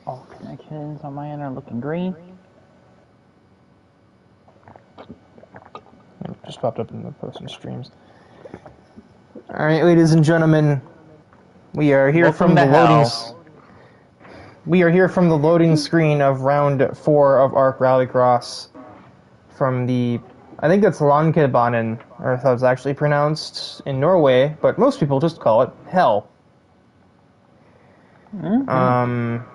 All connections on my end are looking green. Just popped up in the posting streams. Alright, ladies and gentlemen, we are here from the loading. We are here from the loading screen of round 4 of Arc Rallycross. From the, I think that's Lankebanen, or how it's actually pronounced in Norway, but most people just call it Hell. Mm-hmm.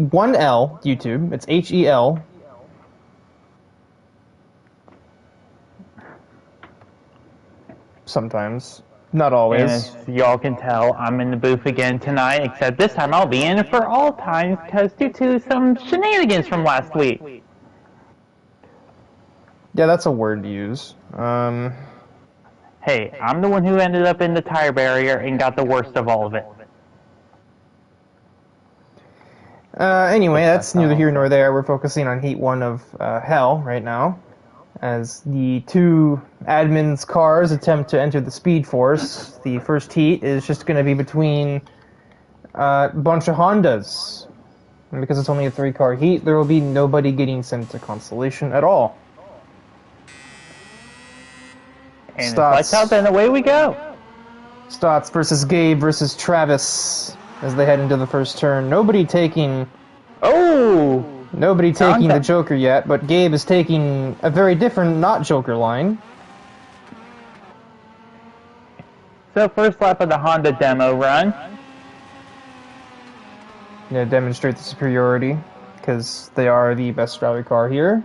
1L, YouTube, it's H-E-L. Sometimes. Not always. And as y'all can tell, I'm in the booth again tonight, except this time I'll be in it for all times, because due to some shenanigans from last week. Yeah, that's a word to use. Hey, I'm the one who ended up in the tire barrier and got the worst of all of it. Anyway, that's neither here nor there. We're focusing on Heat 1 of Hell right now, as the two admins' cars attempt to enter the Speed Force. The first heat is just going to be between a bunch of Hondas. And because it's only a 3-car heat, there will be nobody getting sent to Constellation at all. And lights out, then away we go. Stotts versus Gabe versus Travis as they head into the first turn. Nobody taking the Joker yet, but Gabe is taking a very different not Joker line. So first lap of the Honda demo run. Yeah, demonstrate the superiority because they are the best rally car here.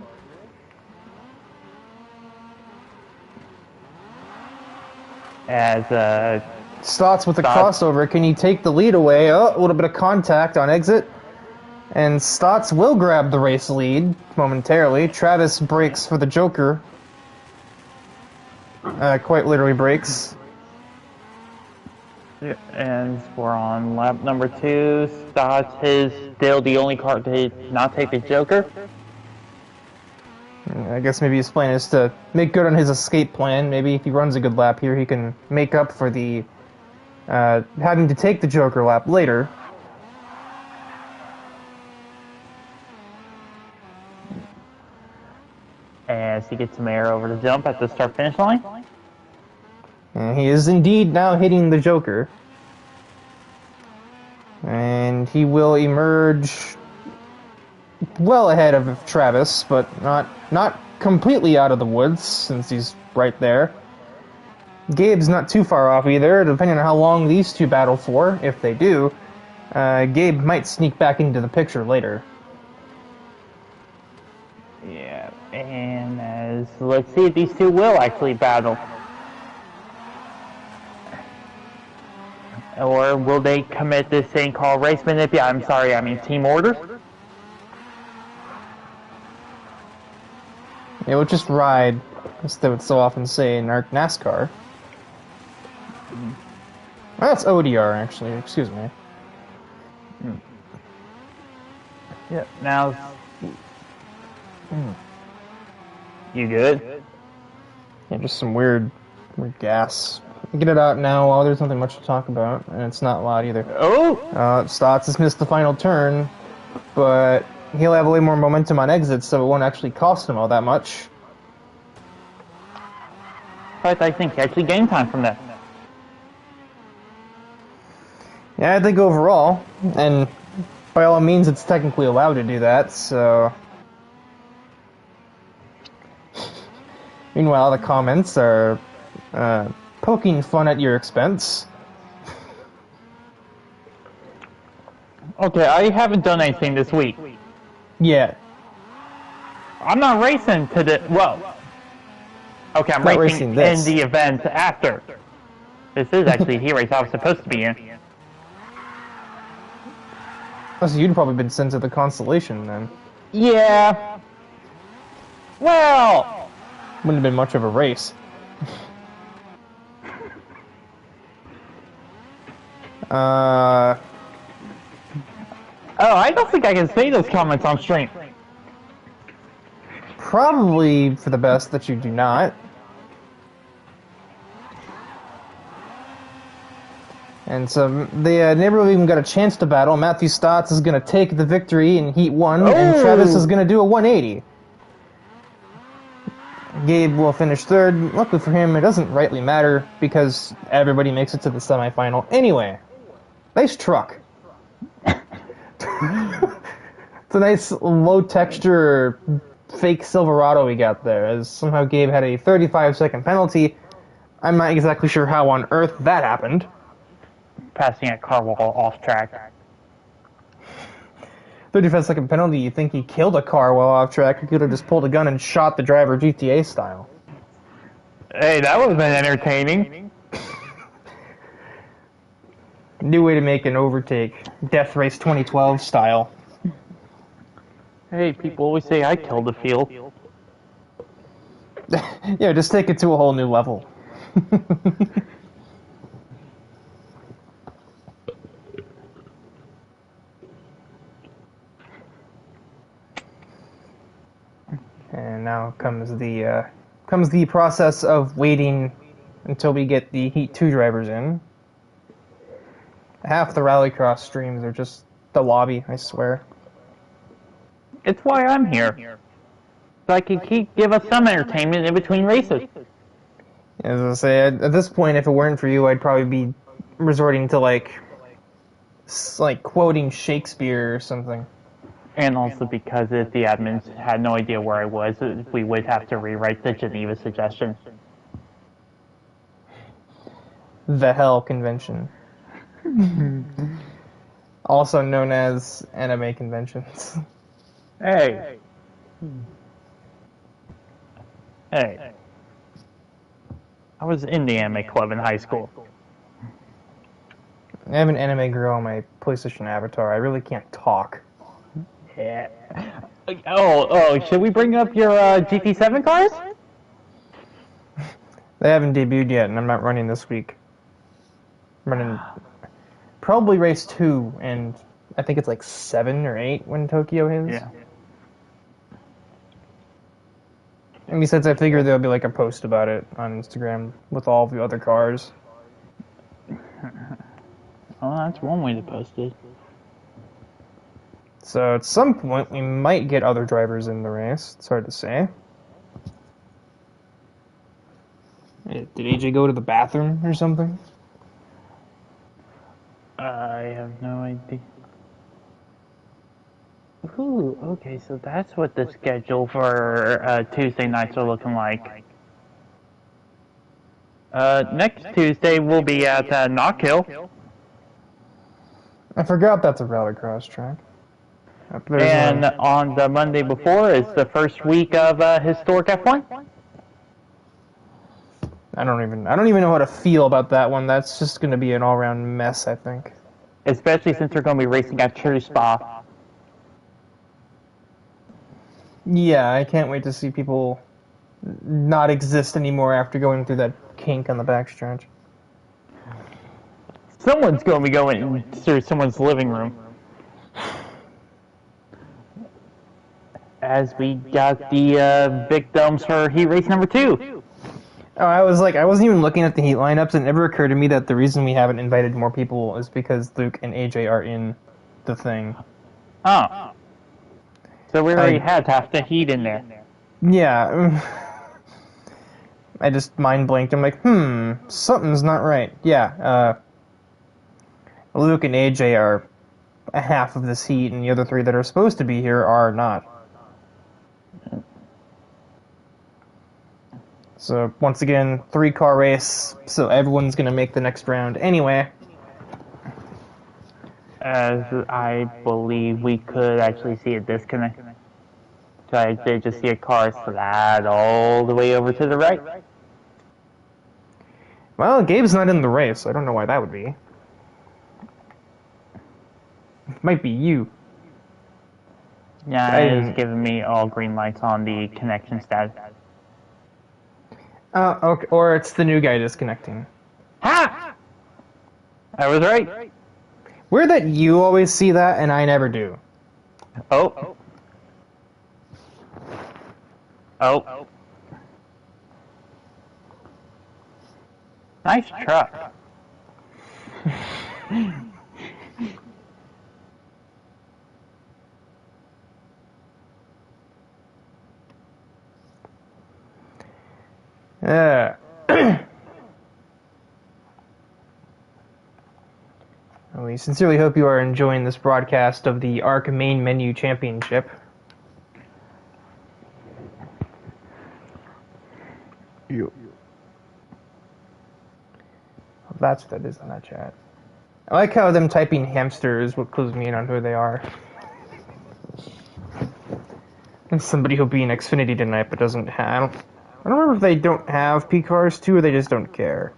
As Stotts with the crossover, can he take the lead away? Oh, a little bit of contact on exit. And Stotts will grab the race lead momentarily. Travis brakes for the Joker. Quite literally brakes. And we're on lap number 2. Stotts is still the only car to not take the Joker. I guess maybe his plan is to make good on his escape plan. Maybe if he runs a good lap here, he can make up for the having to take the Joker lap later. As he gets some air over the jump at the start-finish line. And he is indeed now hitting the Joker. And he will emerge well ahead of Travis, but not completely out of the woods, since he's right there. Gabe's not too far off either, depending on how long these two battle for. If they do, Gabe might sneak back into the picture later. Yeah, and let's see if these two will actually battle. Or will they commit this thing called race manipulation? I'm sorry, I mean team orders? It would just ride, as they would so often say in NASCAR. That's ODR, actually, excuse me. Yeah, now... You good? Yeah, just some weird gas. Get it out now while there's nothing much to talk about, and it's not loud either. Oh! Stotts has missed the final turn, but he'll have way more momentum on exits, so it won't actually cost him all that much. But I think actually game time from that. Yeah, I think overall, and by all means it's technically allowed to do that, so... Meanwhile, the comments are poking fun at your expense. Okay, I haven't done anything this week. Yeah. I'm not racing today. Well, okay, I'm racing in the event after. This is actually the race I was supposed to be in. Oh, so you'd probably been sent to the Constellation then. Yeah. Well... Wouldn't have been much of a race. Oh, I don't think I can say those comments on stream. Probably for the best that you do not. And so they never even got a chance to battle. Matthew Stotts is going to take the victory in Heat 1, and Travis is going to do a 180. Gabe will finish third. Luckily for him, it doesn't rightly matter because everybody makes it to the semifinal. Anyway, nice truck. It's a nice low-texture fake Silverado we got there, as somehow Gabe had a 35-second penalty. I'm not exactly sure how on earth that happened. Passing a car while off track. 35-second penalty, you think he killed a car while off track. He could have just pulled a gun and shot the driver GTA style. Hey, that would have been entertaining. New way to make an overtake. Death Race 2012 style. Hey, people always say I killed the field. Yeah, just take it to a whole new level. And now comes the process of waiting until we get the Heat 2 drivers in. Half the Rallycross streams are just the lobby, I swear. It's why I'm here. So I can give us some entertainment in between races. As I say, at this point, if it weren't for you, I'd probably be resorting to like quoting Shakespeare or something. And also because if the admins had no idea where I was, we would have to rewrite the Geneva suggestion. The Hell Convention. Also known as anime conventions. Hey. I was in the anime club in high school. I have an anime girl on my PlayStation avatar. I really can't talk. Yeah. Oh, should we bring up your GT7 cars? They haven't debuted yet, and I'm not running this week. I'm running probably race 2, and I think it's like 7 or 8 when Tokyo is. Yeah. And besides, I figure there'll be like a post about it on Instagram with all the other cars. Well, that's one way to post it. So at some point, we might get other drivers in the race. It's hard to say. Did AJ go to the bathroom or something? I have no idea. Ooh, okay, so that's what the schedule for Tuesday nights are looking like. Next Tuesday we'll be at Knock Hill. I forgot that's a Rallycross track. And on the Monday before is the first week of Historic F1. I don't even know how to feel about that one. That's just going to be an all-around mess, I think. Especially since we're going to be racing at True Spa. Yeah, I can't wait to see people not exist anymore after going through that kink on the backstretch. Someone's going to be going through someone's living room. As we got the victims for Heat Race number 2. Oh, I wasn't even looking at the Heat lineups, and it never occurred to me that the reason we haven't invited more people is because Luke and AJ are in the thing. Oh. So we already had half the Heat in there. Yeah. I just mind blanked. I'm like, something's not right. Yeah, Luke and AJ are a half of this Heat, and the other 3 that are supposed to be here are not. So, once again, 3-car race, so everyone's going to make the next round anyway. As I believe we could actually see a disconnect. So I did just see a car slide all the way over to the right. Well, Gabe's not in the race, so I don't know why that would be. It might be you. Yeah, it is giving me all green lights on the connection status. Okay, or it's the new guy disconnecting. Ha! I was right. Weird that you always see that and I never do. Oh. Nice truck. Yeah. We sincerely hope you are enjoying this broadcast of the ARC Main Menu Championship. That's what that is in that chat. I like how them typing hamster is what clues me in on who they are. There's somebody who'll be in Xfinity tonight but doesn't have... I don't remember if they don't have P-Cars too or they just don't care.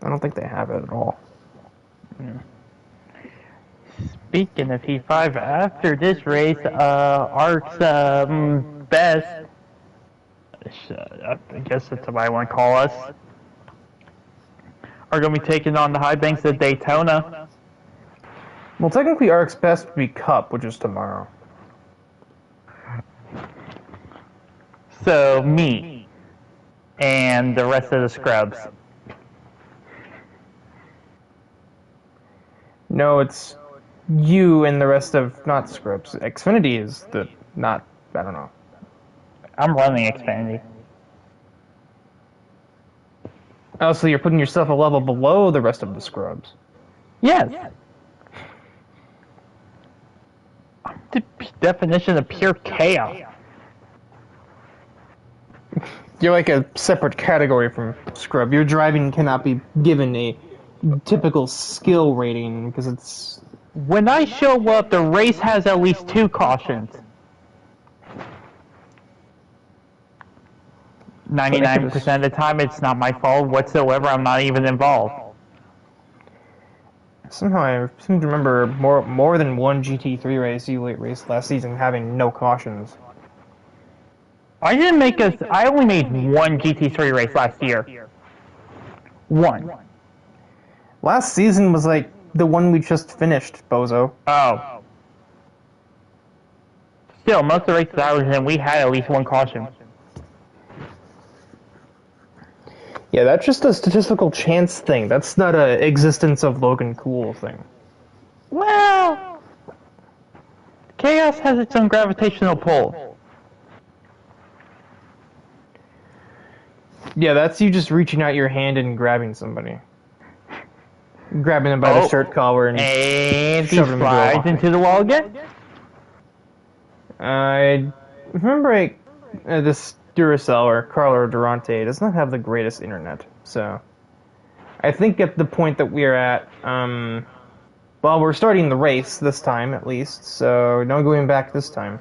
I don't think they have it at all. Yeah. Speaking of P5, after this race, ARC's best, I guess that's what I want to call us, are going to be taking on the high banks of Daytona. Well, technically ARC's best would be Cup, which is tomorrow. So, me and the rest of the scrubs. No, it's you and the rest of not scrubs. Xfinity is the not. I don't know. I'm running Xfinity. Oh, so you're putting yourself a level below the rest of the scrubs. Yes. I'm the definition of pure chaos. You're like a separate category from scrub. Your driving cannot be given a typical skill rating because it's... When I show up, the race has at least 2 cautions. 99% of the time, it's not my fault whatsoever. I'm not even involved. Somehow I seem to remember more than one GT3 race you raced last season having no cautions. I only made 1 GT3 race last year. 1. Last season was like the one we just finished, bozo. Oh. Still, most of the races I was in, we had at least 1 caution. Yeah, that's just a statistical chance thing. That's not a existence of Logan Cool thing. Well, chaos has its own gravitational pull. Yeah, that's you just reaching out your hand and grabbing somebody. Grabbing them by the shirt collar and he slides into the wall again? I remember this Duracell or Carlo Durante does not have the greatest internet, so I think at the point that we're at, well, we're starting the race this time at least, so no going back this time.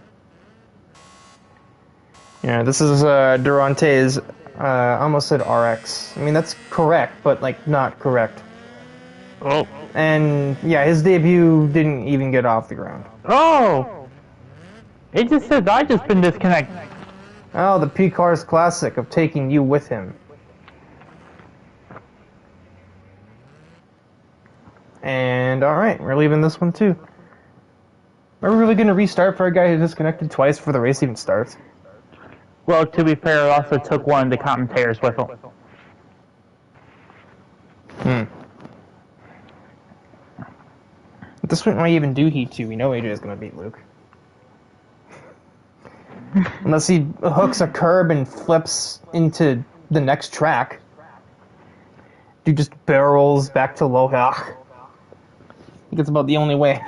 Yeah, this is Durante's, almost said RX. I mean, that's correct, but like not correct. Oh. And yeah, his debut didn't even get off the ground. Oh! It just says I just been disconnected. Oh, the P-Cars classic of taking you with him. And alright, we're leaving this one too. Are we really going to restart for a guy who disconnected twice before the race even starts? Well, to be fair, it also took one of the commentators with him. At this point, why even do Heat 2? We know AJ is going to beat Luke. Unless he hooks a curb and flips into the next track. Dude just barrels back to low. I think it's about the only way.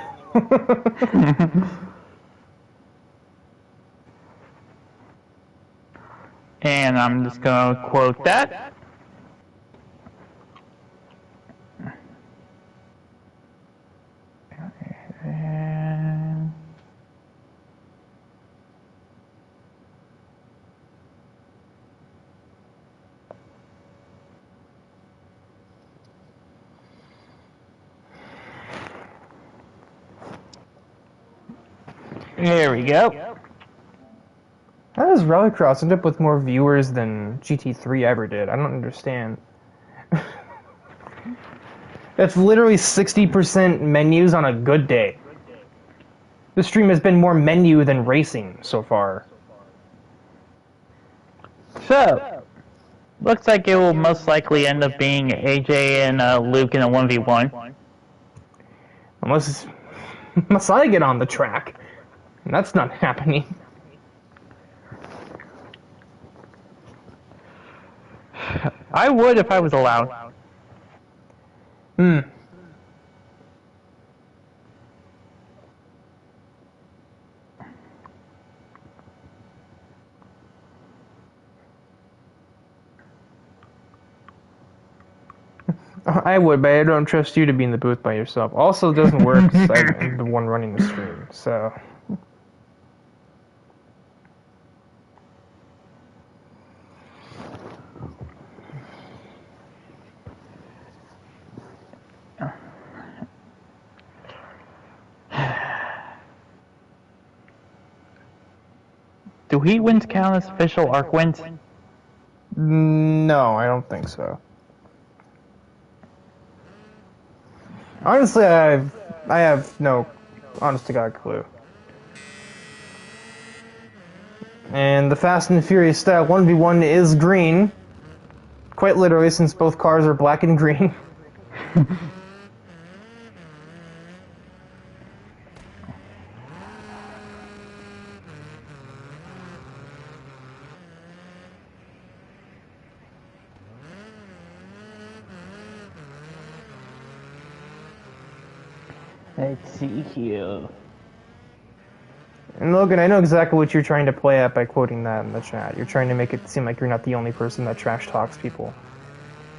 And I'm just going to quote that. And there we go. How does Rallycross end up with more viewers than GT3 ever did? I don't understand. That's literally 60% menus on a good day. The stream has been more menu than racing so far. So, looks like it will most likely end up being AJ and Luke in a 1v1. Unless I get on the track. And that's not happening. I would if I was allowed. I would, but I don't trust you to be in the booth by yourself. Also, it doesn't work because I'm the one running the stream, so... Do heat wins count as official arc wins? No, I don't think so. Honestly, I have no honest to God clue. And the Fast and Furious style 1v1 is green. Quite literally, since both cars are black and green. Let's see here. And Logan, I know exactly what you're trying to play at by quoting that in the chat. You're trying to make it seem like you're not the only person that trash talks people.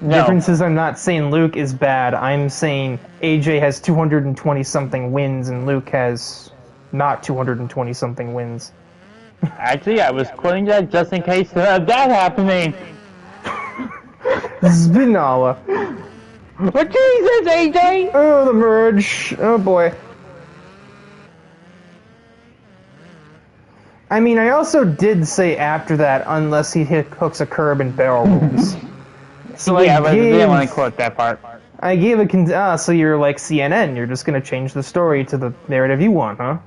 No. The difference is I'm not saying Luke is bad. I'm saying AJ has 220-something wins and Luke has not 220-something wins. Actually, I was quoting that just in case of that happening. Spinala. What Jesus, AJ? Oh, the merge. Oh, boy. I mean, I also did say after that, unless he hooks a curb and barrel rolls. So yeah, but I didn't want to quote that part. I gave a... so you're like CNN. You're just going to change the story to the narrative you want, huh?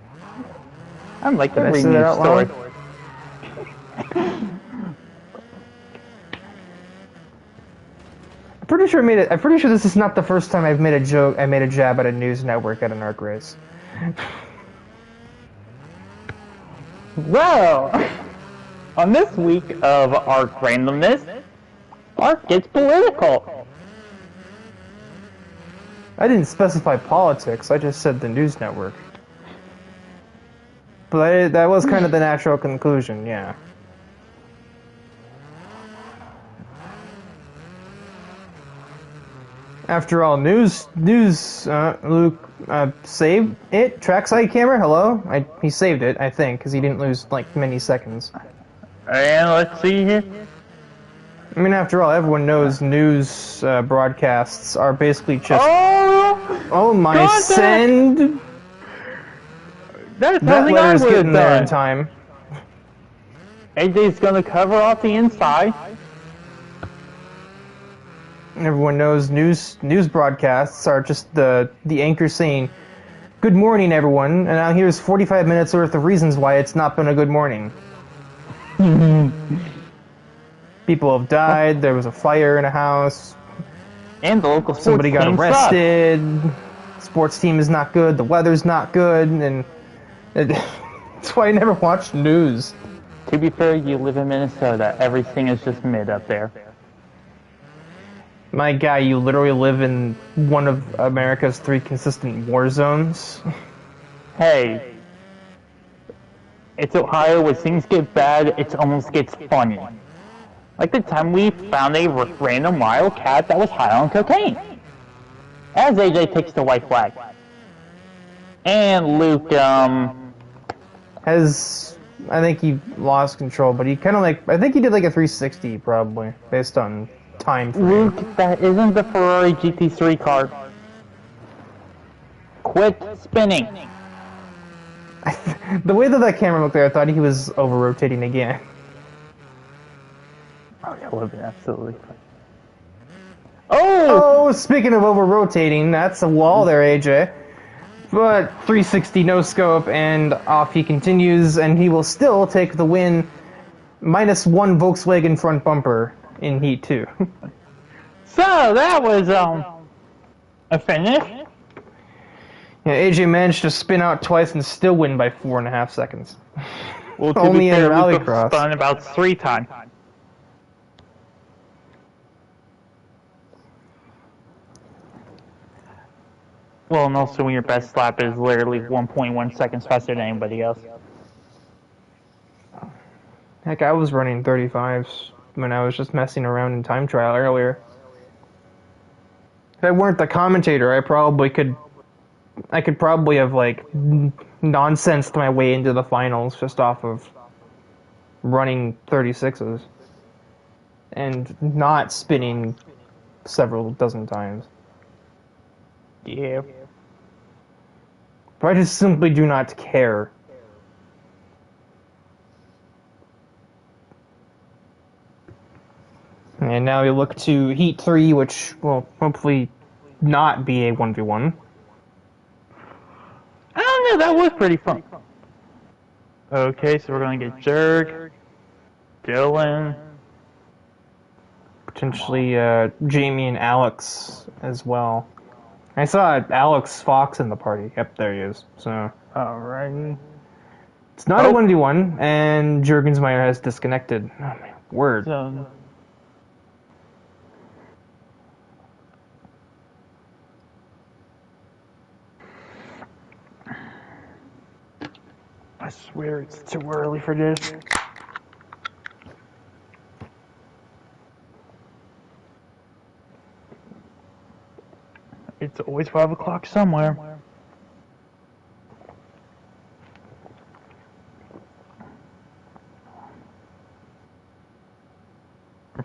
I'm like the reading the story. I'm pretty sure this is not the first time I've made a joke. I made a jab at a news network at an ARC race. Well, on this week of ARC randomness, ARC gets political. I didn't specify politics. I just said the news network. But that was kind of the natural conclusion. Yeah. After all, Luke, saved it? Trackside camera, hello? He saved it, I think, because he didn't lose, like, many seconds. And let's see here. I mean, after all, everyone knows news broadcasts are basically just... Oh my God, send! That letter's getting there in time. AJ's gonna cover off the inside. Everyone knows news broadcasts are just the anchor saying, "Good morning, everyone," and now here's 45 minutes worth of reasons why it's not been a good morning. People have died. There was a fire in a house, and the local somebody got arrested. Sports team is not good. The weather's not good, and that's why I never watched news. To be fair, you live in Minnesota. Everything is just mid up there. My guy, you literally live in one of America's 3 consistent war zones. Hey, it's Ohio. When things get bad, it almost gets funny. Like the time we found a random wild cat that was high on cocaine. As AJ takes the white flag. And Luke, I think he lost control, but he kind of I think he did like a 360 probably, based on time frame. Luke, that isn't the Ferrari GT3 car. Quit spinning. The way that camera looked there, I thought he was over-rotating again. Oh, that would have been absolutely fun. Oh, speaking of over-rotating, that's a wall there, AJ. But 360 no scope, and off he continues, and he will still take the win. -1 Volkswagen front bumper in Heat 2. So that was a finish. Yeah, AJ managed to spin out twice and still win by 4.5 seconds. Well, to Only be in fair, Rallycross. we spun about 3 times. Well, and also when your best lap is literally 1.1 seconds faster than anybody else. Heck, I was running 35s when I was just messing around in time trial earlier. If I weren't the commentator, I could probably have, like, nonsensed my way into the finals just off of running 36s. And not spinning several dozen times. Yeah. But I just simply do not care. And now we look to Heat 3, which will hopefully not be a 1v1. I don't know, that was pretty fun. Okay, so we're going to get Jerk, Dylan. Potentially Jamie and Alex as well. I saw Alex Fox in the party. Yep, there he is. So Alrighty. it's not a 1v1, and Jurgensmeyer has disconnected. Oh my word. So, I swear it's too early for this. It's always 5 o'clock somewhere.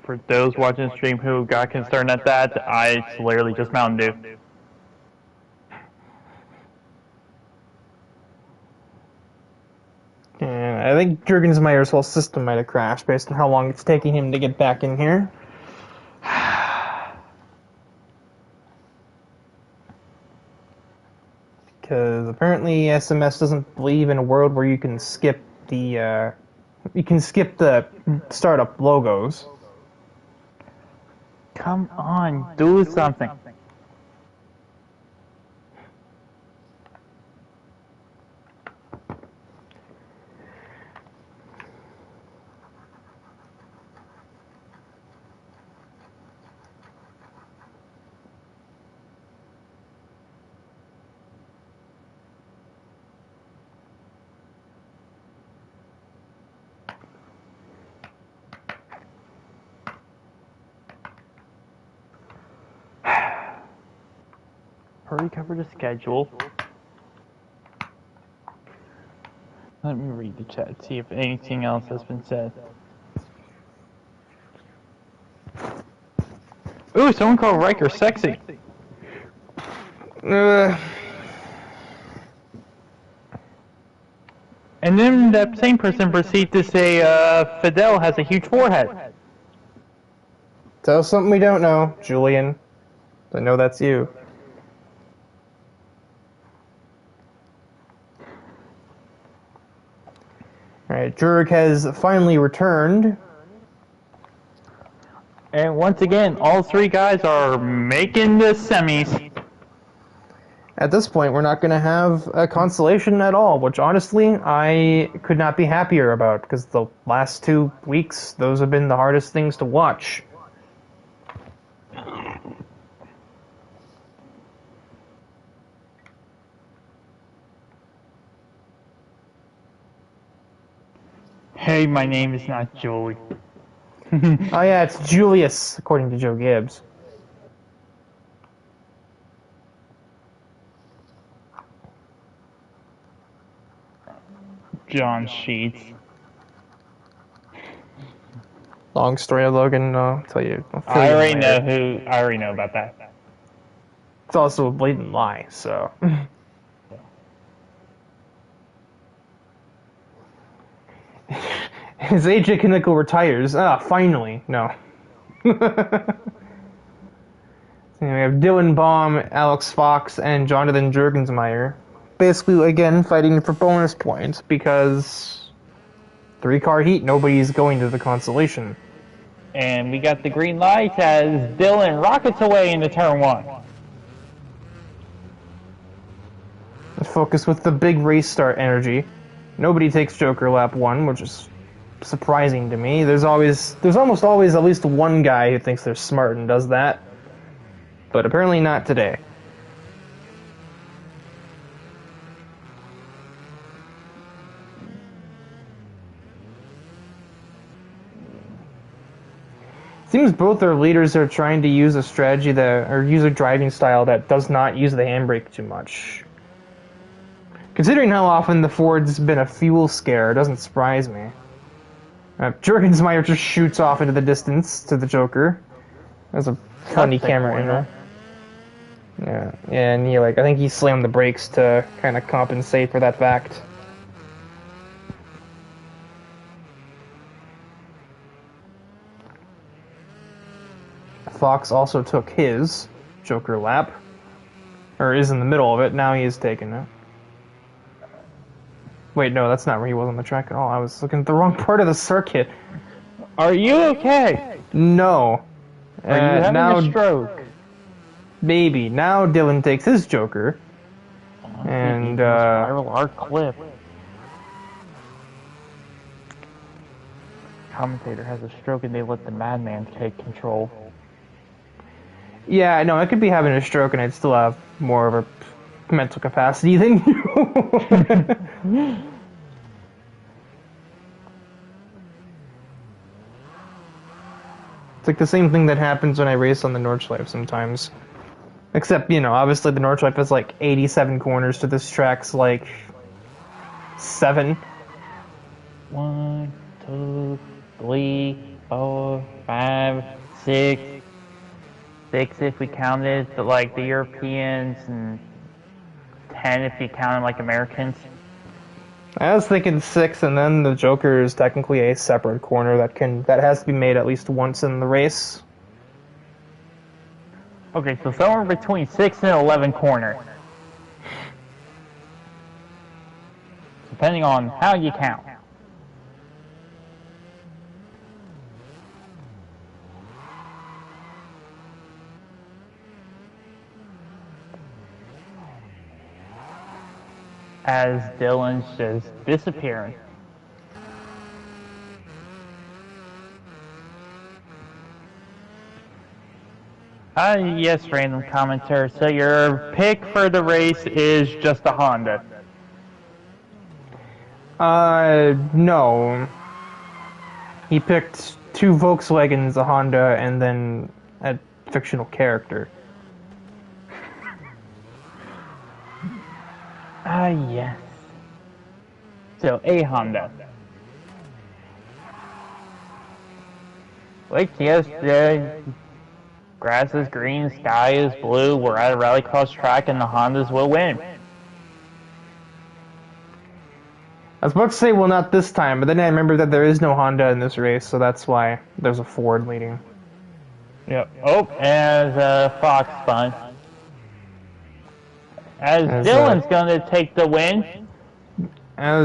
For those watching the stream who got concerned at that, it's literally just Mountain Dew. And I think Jurgensmeyer's whole system might have crashed based on how long it's taking him to get back in here. Because apparently SMS doesn't believe in a world where you can skip the startup logos. Come on, do something. Hurry, cover the schedule. Let me read the chat, see if anything else has been said. Ooh, someone called Riker sexy. And then that same person proceeds to say Fidel has a huge forehead. Tell us something we don't know, Julian. I know that's you. Alright, Jurg has finally returned. And once again, all 3 guys are making the semis. At this point, we're not going to have a consolation at all, which honestly, I could not be happier about, because the last 2 weeks, those have been the hardest things to watch. Hey, my name is not Julie. Oh yeah, it's Julius, according to Joe Gibbs. John Sheets. Long story of Logan, I'll tell you. I already know about that. It's also a blatant lie, so. As AJ Kinnickle retires, finally, no. So we have DIVEBOMB, Alex Fox, and Jonathan Jurgensmeyer. Basically, again, fighting for bonus points because 3-car heat, nobody's going to the consolation. And we got the green light as Dylan rockets away into turn 1. Focus with the big race start energy. Nobody takes Joker lap 1, which is surprising to me. There's almost always at least one guy who thinks they're smart and does that. But apparently not today. Seems both their leaders are trying to use a strategy or use a driving style that does not use the handbrake too much. Considering how often the Ford's been a fuel scare, it doesn't surprise me. Jurgensmeyer just shoots off into the distance to the Joker. There's a funny camera angle. Yeah, and I think he slammed the brakes to kind of compensate for that fact. Fox also took his Joker lap, or is in the middle of it. Now he is taking it. Wait, no, that's not where he was on the track at all. I was looking at the wrong part of the circuit. Are you okay? No. Are you having a stroke? Maybe. Now Dylan takes his Joker. And, spiral arc clip. Commentator has a stroke and they let the madman take control. Yeah, no, I could be having a stroke and I'd still have more of a mental capacity than you. It's like the same thing that happens when I race on the Nordschleife sometimes. Except, obviously the Nordschleife has like 87 corners to this track's like 7. 1, 2, 3, 4, 5, 6. 6 if we counted the Europeans, and 10 if you counted like Americans. I was thinking 6, and then the Joker is technically a separate corner that has to be made at least once in the race. Okay, so somewhere between 6 and 11 corners, depending on how you count. As Dylan's just disappearing. Yes, random commenter. So your pick for the race is just a Honda? No. He picked 2 Volkswagens, a Honda, and then a fictional character. Yes. So, a Honda. Like, yes, the grass is green, sky is blue, we're at a Rallycross track, and the Hondas will win. I was about to say, well, not this time, but then I remember that there is no Honda in this race, so that's why there's a Ford leading. Yep. Oh, as Fox spun. As Dylan's gonna take the win. That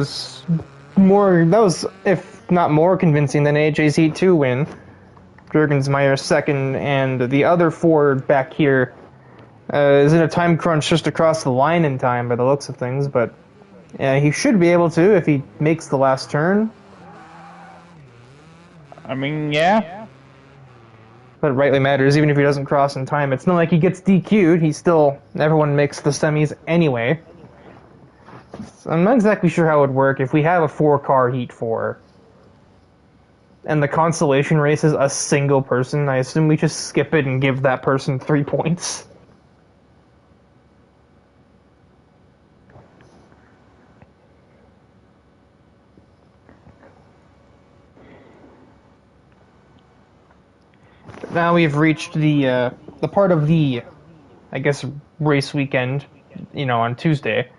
was, if not more convincing than AJ's Heat 2 win. Jurgensmeyer second, and the other Ford back here is in a time crunch just across the line in time by the looks of things, but he should be able to if he makes the last turn. I mean, yeah. But it rightly matters, even if he doesn't cross in time. It's not like he gets DQ'd, everyone makes the semis anyway. So I'm not exactly sure how it would work if we have a 4-car Heat 4. And the consolation race is a single person. I assume we just skip it and give that person 3 points. Now we've reached the part of the, I guess, race weekend, on Tuesday,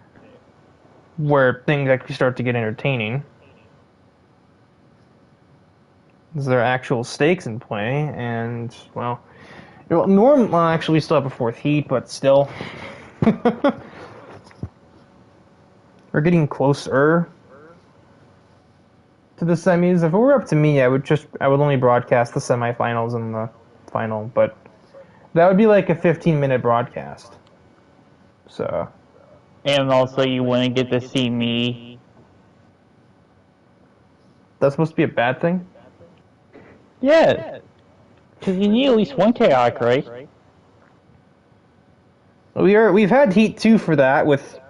where things actually start to get entertaining. There are actual stakes in play, and, well, actually we still have a 4th heat, but still. We're getting closer to the semis. If it were up to me, I would only broadcast the semifinals and the final, but that would be like a 15-minute broadcast. So, And also, you wouldn't get to see me. That's supposed to be a bad thing? Yeah. Because you need at least one chaotic race. We've had Heat 2 for that, with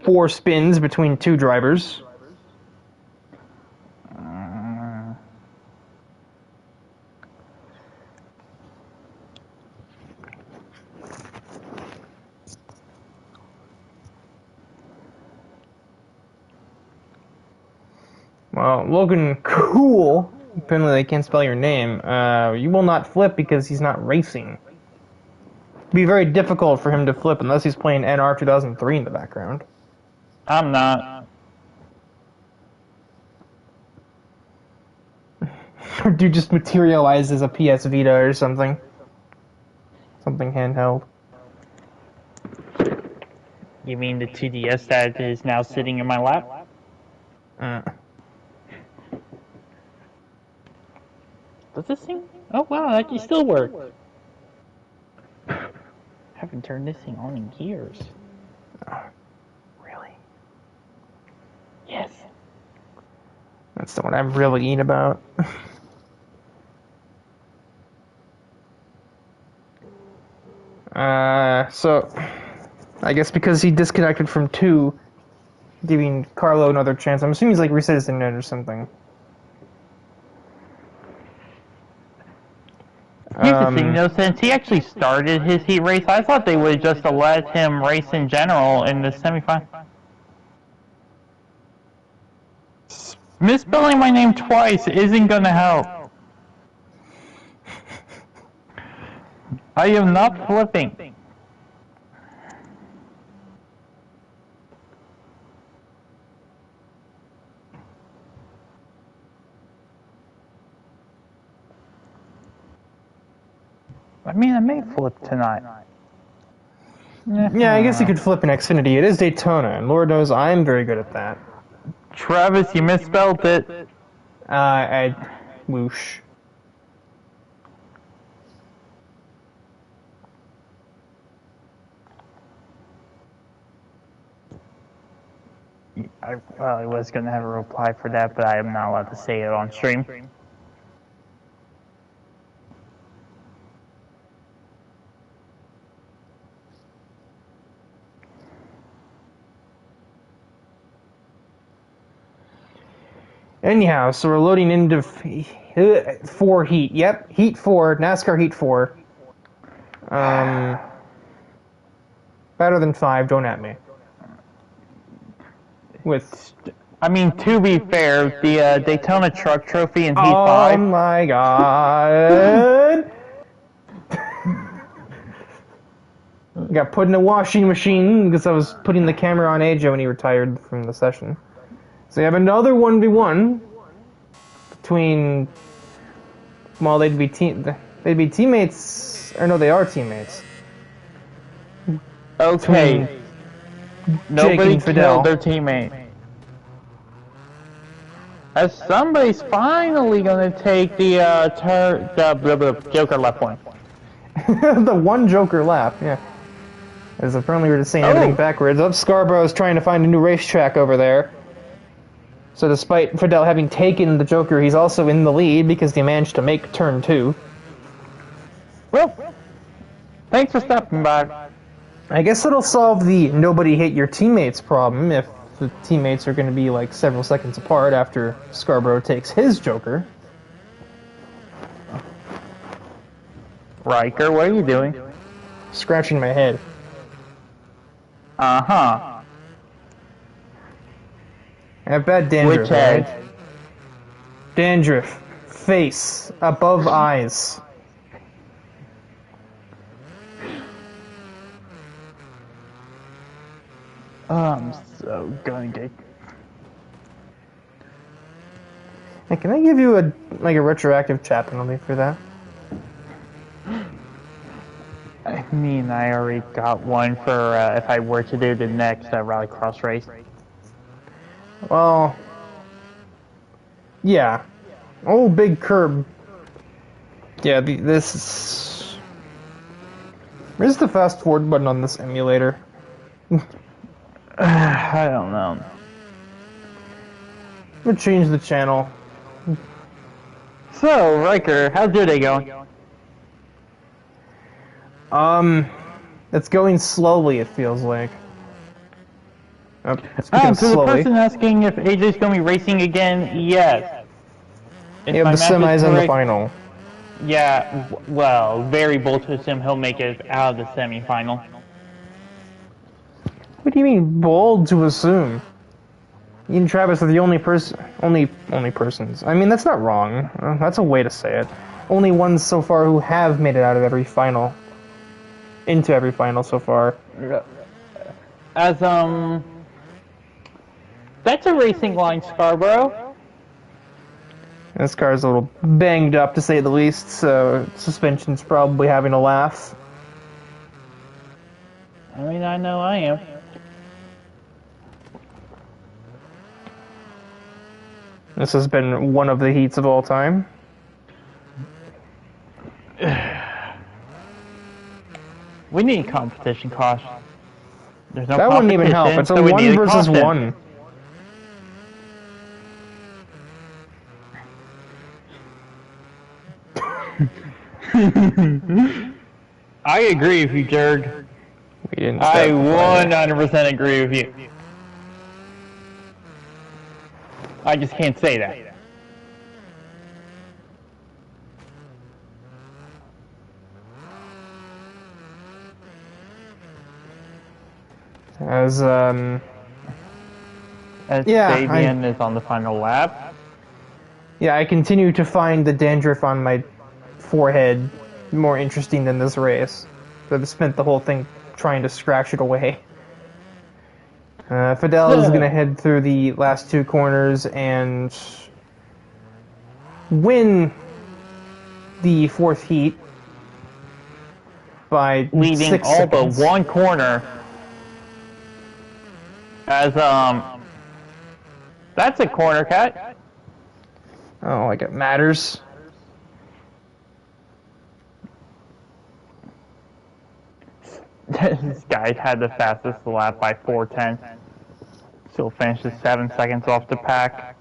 4 spins between 2 drivers. Well, Logan Cool, apparently they can't spell your name, you will not flip because he's not racing. It'd be very difficult for him to flip unless he's playing NR 2003 in the background. I'm not. Or do just materialize as a PS Vita or something. Something handheld. You mean the 2DS that is now sitting in my lap? Does this thing? Oh wow, that actually still works. Haven't turned this thing on in years. Really? Yes. That's the one I'm really keen about. So, I guess because he disconnected from 2, giving Carlo another chance. I'm assuming he's like reset his internet or something. Here's the thing though, since he actually started his heat race, I thought they would just let him race in general in the semifinal. Misspelling my name twice isn't gonna help. I am not flipping. I mean, I may flip tonight. Yeah, I guess you could flip in Xfinity. It is Daytona, and Lord knows I'm very good at that. Travis, you misspelled it. Whoosh. I was gonna have a reply for that, but I am not allowed to say it on stream. Anyhow, so we're loading into 4 Heat. Yep, Heat 4, NASCAR Heat 4. Better than 5, don't at me. I mean, to be fair, the Daytona Truck Trophy in Heat 5... Oh my god! Got put in a washing machine because I was putting the camera on AJ when he retired from the session. So you have another 1v1 between... Well, they'd be teammates... Or no, they are teammates. Okay. Nobody killed their teammate. As somebody's finally gonna take the Joker left one. The one Joker lap, yeah. As apparently we're just saying everything backwards. Up Scarborough's trying to find a new racetrack over there. So despite Fidel having taken the Joker, he's also in the lead because they managed to make turn 2. Well, thanks for stopping by. I guess it'll solve the nobody hit your teammates problem if the teammates are going to be like several seconds apart after Scarborough takes his Joker. Riker, what are you doing? Scratching my head. Uh-huh. I have bad dandruff. Which head? Right? Dandruff. Face. Above eyes. I'm so gonna get... Hey, can I give you a retroactive chat penalty for that? I mean, I already got one for if I were to do the next Rallycross race. Well, yeah. Oh, big curb. Yeah, this is... Where's the fast forward button on this emulator? I don't know. We'll change the channel. So, Riker, how's your day going? It's going slowly, it feels like. Speaking of So the slowly. person asking if AJ's going to be racing again, yes. If You have my the math is semis and the correct, final. yeah, well, very bold to assume he'll make it out of the semifinal. What do you mean bold to assume? You and Travis are the only persons. I mean, that's not wrong. That's a way to say it. Only ones so far who have made it out of every final. Into every final so far. As, that's a racing line, Scarborough. This car is a little banged up, to say the least, so suspension's probably having a laugh. I mean, I know I am. This has been one of the heats of all time. We need competition caution. There's no That wouldn't even help. It's a so 1 versus 1. I agree with you, Jerg. We didn't I start 100% agree with you. I just can't say that. As Fabian is on the final lap. Yeah, I continue to find the dandruff on my forehead more interesting than this race. I've spent the whole thing trying to scratch it away. Fidel is going to head through the last 2 corners and win the 4th heat by leading 6 all but seconds. 1 corner. As that's a corner cut. Oh, like it matters. This guy had the fastest lap by 4:10. Still finishes 7 seconds off the pack.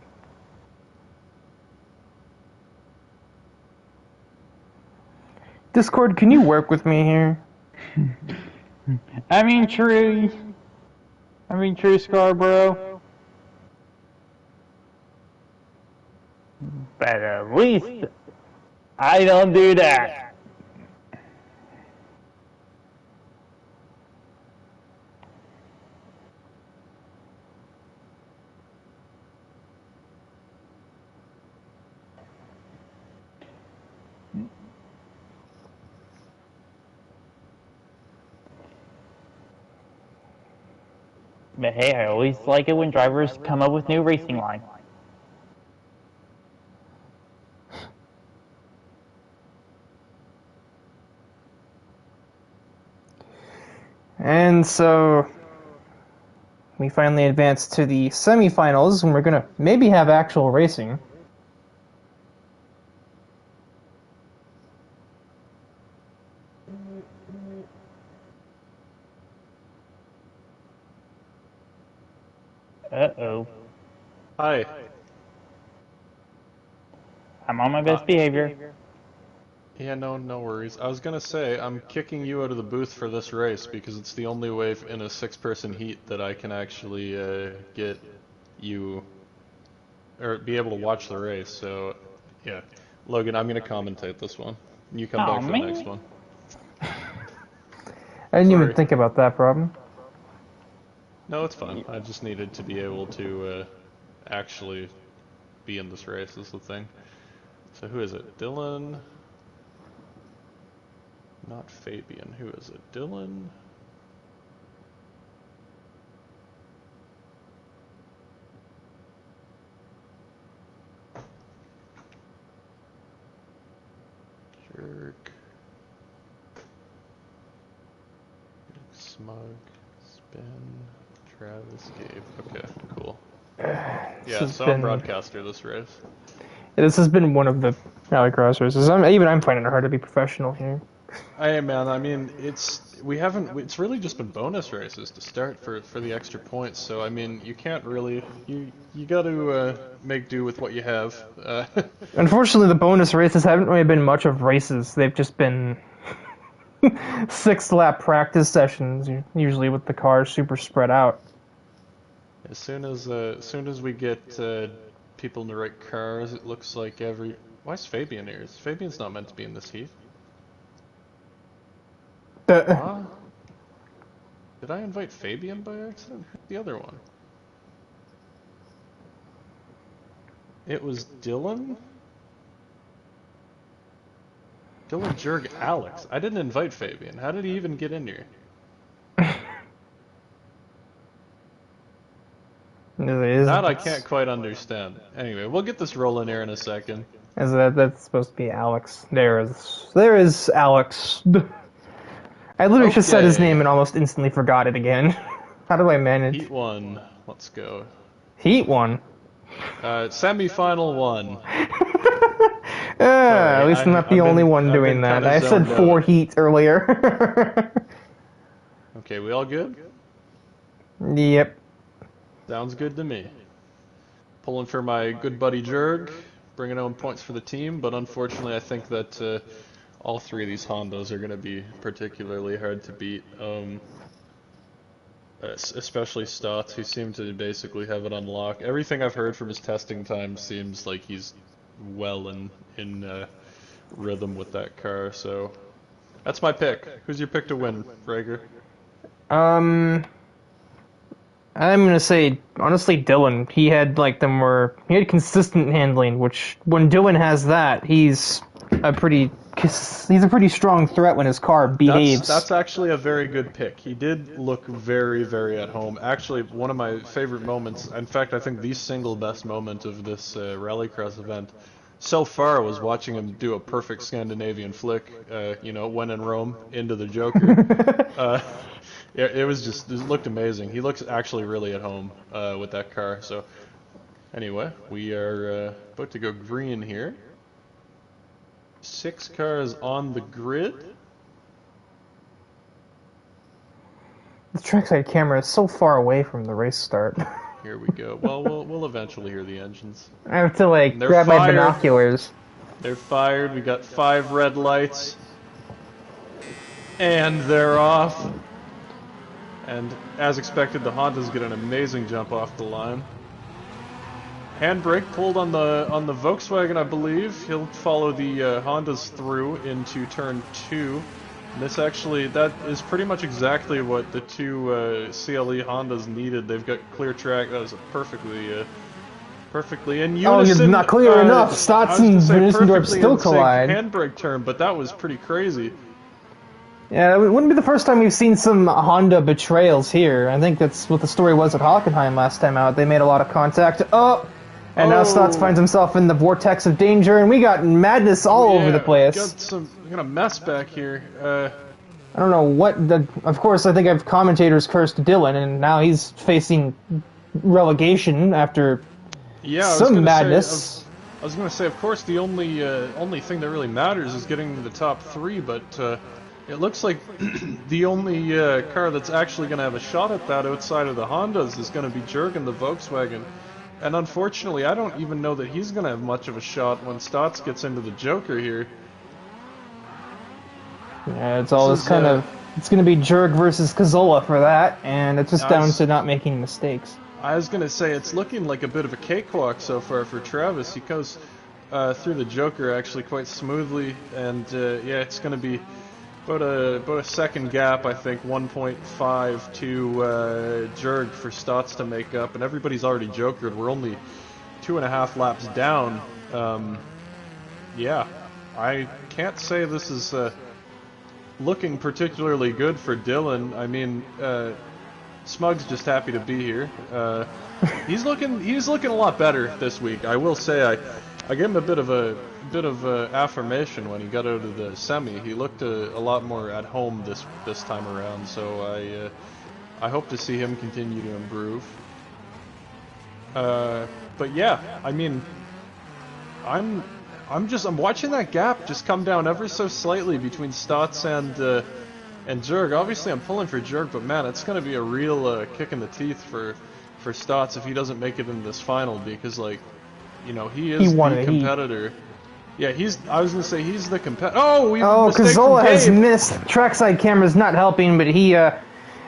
Discord, can you work with me here? I mean, true, Scarborough. But at least I don't do that. But hey, I always like it when drivers come up with new racing lines. And so we finally advance to the semifinals, and we're going to maybe have actual racing. Uh-oh. Hi. I'm on my best behavior. Yeah, no worries. I was gonna say, I'm kicking you out of the booth for this race because it's the only way in a 6-person heat that I can actually get you, or be able to watch the race, so, yeah. Logan, I'm gonna commentate this one. You come back for the next one. I didn't even think about that problem. No, it's fine. I just needed to be able to actually be in this race, is the thing. So who is it? Dylan? Not Fabian. Who is it? Dylan? Jerk. Smug. Spin. Travis. Gabe. Okay, cool. Yeah, so I'm broadcaster this race. Yeah, this has been one of the Rallycross races. I'm finding it hard to be professional here. Hey man, I mean, it's we haven't. It's really just been bonus races to start for the extra points. So I mean, you can't really. You got to make do with what you have. Unfortunately, the bonus races haven't really been much of races. They've just been 6-lap practice sessions, usually with the cars super spread out. As soon as we get people in the right cars, it looks like every. Why is Fabian here? Fabian's not meant to be in this heat. Huh? Did I invite Fabian by accident? Who's the other one? It was Dylan? Dylan, Jurg, Alex. I didn't invite Fabian. How did he even get in here? That I can't quite understand. Anyway, we'll get this rolling here in a second. That's supposed to be Alex. There is Alex. I literally just said his name and almost instantly forgot it again. How do I manage? Heat 1. Let's go. Heat 1? Semi-final 1. At least I'm not the only one doing that. I said 4 heats earlier. Okay, we all good? Yep. Sounds good to me. Pulling for my good buddy Jurg, bringing home points for the team, but unfortunately I think that all 3 of these Hondas are going to be particularly hard to beat. Especially Stotts, who seemed to basically have it unlocked. Everything I've heard from his testing time seems like he's well in rhythm with that car, so that's my pick. Who's your pick to win, Rager? I'm gonna say, honestly, Dylan. He had consistent handling, which, when Dylan has that, he's a pretty strong threat when his car behaves. That's actually a very good pick. He did look very, very at home. Actually, one of my favorite moments, in fact, I think the single best moment of this Rallycross event so far was watching him do a perfect Scandinavian flick, when in Rome, into the Joker. It looked amazing. He looks actually really at home with that car. So anyway, we are about to go green here. 6 cars on the grid. The trackside camera is so far away from the race start. Here we go. Well, we'll eventually hear the engines. I have to grab my binoculars. They're fired. We got 5 red lights. And they're off. And as expected, the Hondas get an amazing jump off the line. Handbrake pulled on the Volkswagen, I believe. He'll follow the Hondas through into turn 2. And that is pretty much exactly what the 2 CLE Hondas needed. They've got clear track. That was a perfectly in unison. Oh, you're not clear enough. Stotts and Van still collide. Handbrake turn, but that was pretty crazy. Yeah, it wouldn't be the first time we've seen some Honda betrayals here. I think that's what the story was at Hockenheim last time out. They made a lot of contact. And now Stotts finds himself in the vortex of danger, and we got madness all over the place. We got a mess back here. I don't know what Of course, I think I've commentators cursed Dylan, and now he's facing relegation after some madness. I was going to say, of course, the only thing that really matters is getting to the top 3, but it looks like the only car that's actually going to have a shot at that outside of the Hondas is going to be Jurgen, the Volkswagen. And unfortunately, I don't even know that he's going to have much of a shot when Stotts gets into the Joker here. Yeah, it's all it's going to be Jurg versus Cazzola for that, and it's just down to not making mistakes. I was going to say, it's looking like a bit of a cakewalk so far for Travis. He goes through the Joker actually quite smoothly, and it's going to be about a second gap, I think, 1.5 to Jurg for Stotts to make up, and everybody's already jokered. We're only 2.5 laps down. I can't say this is looking particularly good for Dylan. I mean, Smug's just happy to be here. He's looking a lot better this week. I will say I gave him a bit of affirmation when he got out of the semi. He looked a lot more at home this time around. So I hope to see him continue to improve. But yeah, I mean, I'm watching that gap just come down ever so slightly between Stotts and And Jurg, obviously I'm pulling for Jurg, but man, it's going to be a real kick in the teeth for Stotts if he doesn't make it in this final, because, like, you know, he is the competitor. Yeah, I was going to say he's the competitor. Oh, Cazzola has missed. Trackside camera's not helping, but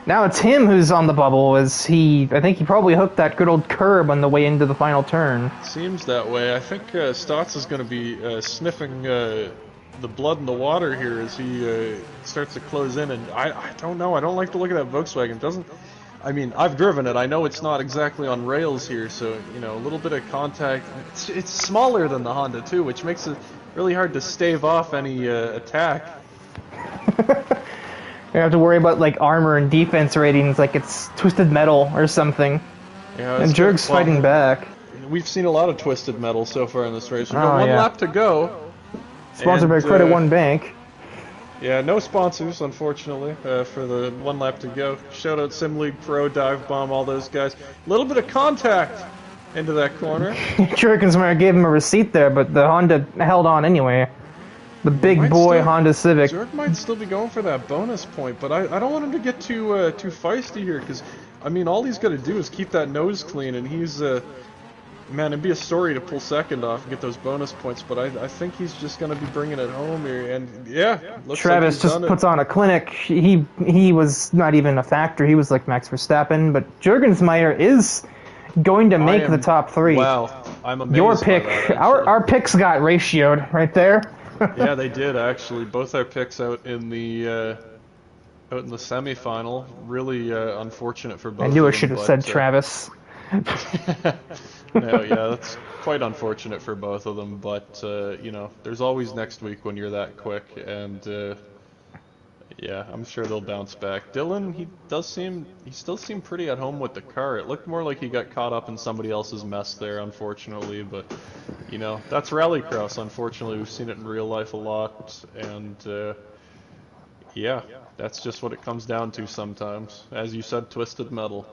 now it's him who's on the bubble, I think he probably hooked that good old curb on the way into the final turn. Seems that way. I think Stotts is going to be sniffing the blood in the water here as he starts to close in, and I don't know. I don't like the look of that Volkswagen. I mean, I've driven it. I know it's not exactly on rails here, so, you know, a little bit of contact. It's smaller than the Honda, too, which makes it really hard to stave off any attack. You have to worry about, like, armor and defense ratings like it's Twisted Metal or something. Yeah, and Jurg's fighting back. We've seen a lot of Twisted Metal so far in this race. We've got one lap to go. Sponsored by Credit One Bank. Yeah, no sponsors, unfortunately, for the 1 lap to go. Shout out Sim League Pro, DIVEBOMB, all those guys. A little bit of contact into that corner. Jurgensmeyer gave him a receipt there, but the Honda held on anyway. The big boy Honda Civic. Jurg might still be going for that bonus point, but I don't want him to get too feisty here, because, I mean, all he's got to do is keep that nose clean, and he's... Man, it'd be a story to pull second off and get those bonus points, but I think he's just going to be bringing it home here, and yeah, looks Travis like just puts on a clinic. He was not even a factor. He was like Max Verstappen, but Jurgensmeyer is going to make the top 3. Wow, I'm amazed. Your pick, by that, our picks got ratioed right there. Yeah, they did actually. Both our picks out in the semifinal. Really unfortunate for both. I knew I should have said Travis. No, yeah, that's quite unfortunate for both of them, but, you know, there's always next week when you're that quick, and, yeah, I'm sure they'll bounce back. Dylan, he still seemed pretty at home with the car. It looked more like he got caught up in somebody else's mess there, unfortunately, but, you know, that's Rallycross, unfortunately. We've seen it in real life a lot, and, yeah, that's just what it comes down to sometimes. As you said, Twisted Metal.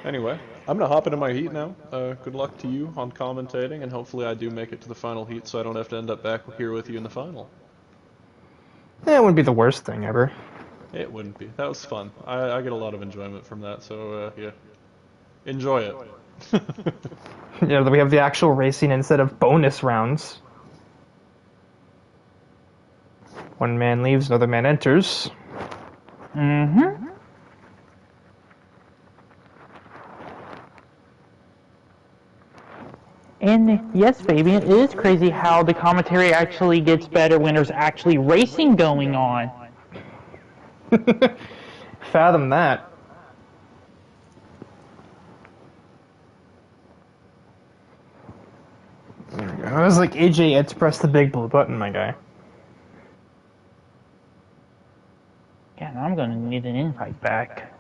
Anyway, I'm going to hop into my heat now. Good luck to you on commentating, and hopefully I do make it to the final heat so I don't have to end up back here with you in the final. Yeah, it wouldn't be the worst thing ever. It wouldn't be. That was fun. I get a lot of enjoyment from that, so yeah. Enjoy it. Yeah, we have the actual racing instead of bonus rounds. One man leaves, another man enters. Mm-hmm. And yes, baby, it is crazy how the commentary actually gets better when there's actually racing going on. Fathom that. There we go. I was like, AJ had to press the big blue button, my guy. Yeah, now I'm gonna need an invite back.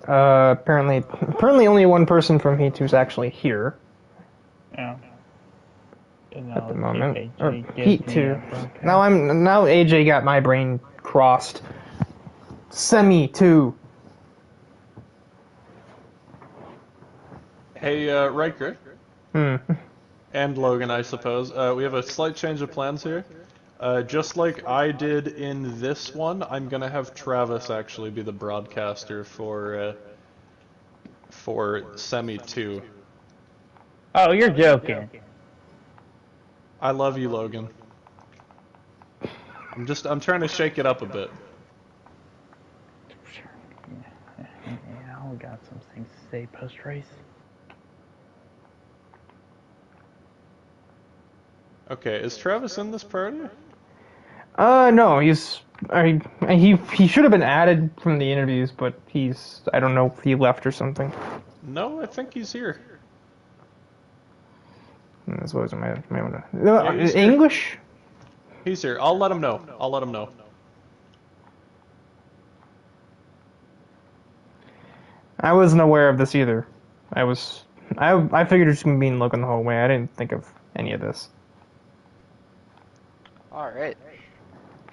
Apparently only one person from Heat 2 is actually here. Yeah. At the moment. Heat 2. Now AJ got my brain crossed. Semi 2. Hey, Riker. And Logan, I suppose. We have a slight change of plans here. Just like I did in this one, I'm gonna have Travis actually be the broadcaster for Semi 2. Oh, you're joking. I love you, Logan. I'm trying to shake it up a bit. Yeah, we got some things to say post-race. Okay, is Travis in this party? No, he should have been added from the interviews, but I don't know if he left or something. No, I think he's here. I suppose I might want to. Yeah, he's here. English? He's here. I'll let him know. I'll let him know. I wasn't aware of this either. I figured it was gonna be looking the whole way. I didn't think of any of this. All right.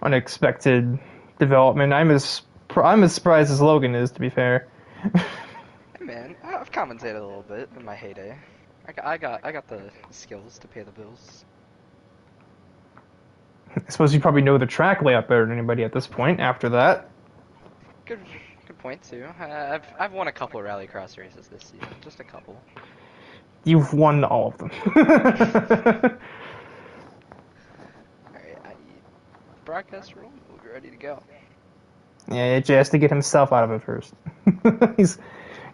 Unexpected development. I'm as surprised as Logan is, to be fair. Hey man, I've commentated a little bit in my heyday. I got the skills to pay the bills. I suppose you probably know the track layout better than anybody at this point. After that, Good point too. I've won a couple of Rallycross races this season, just a couple. you've won all of them. Alright, I need broadcast room. We'll be ready to go. Yeah, AJ has to get himself out of it first. He's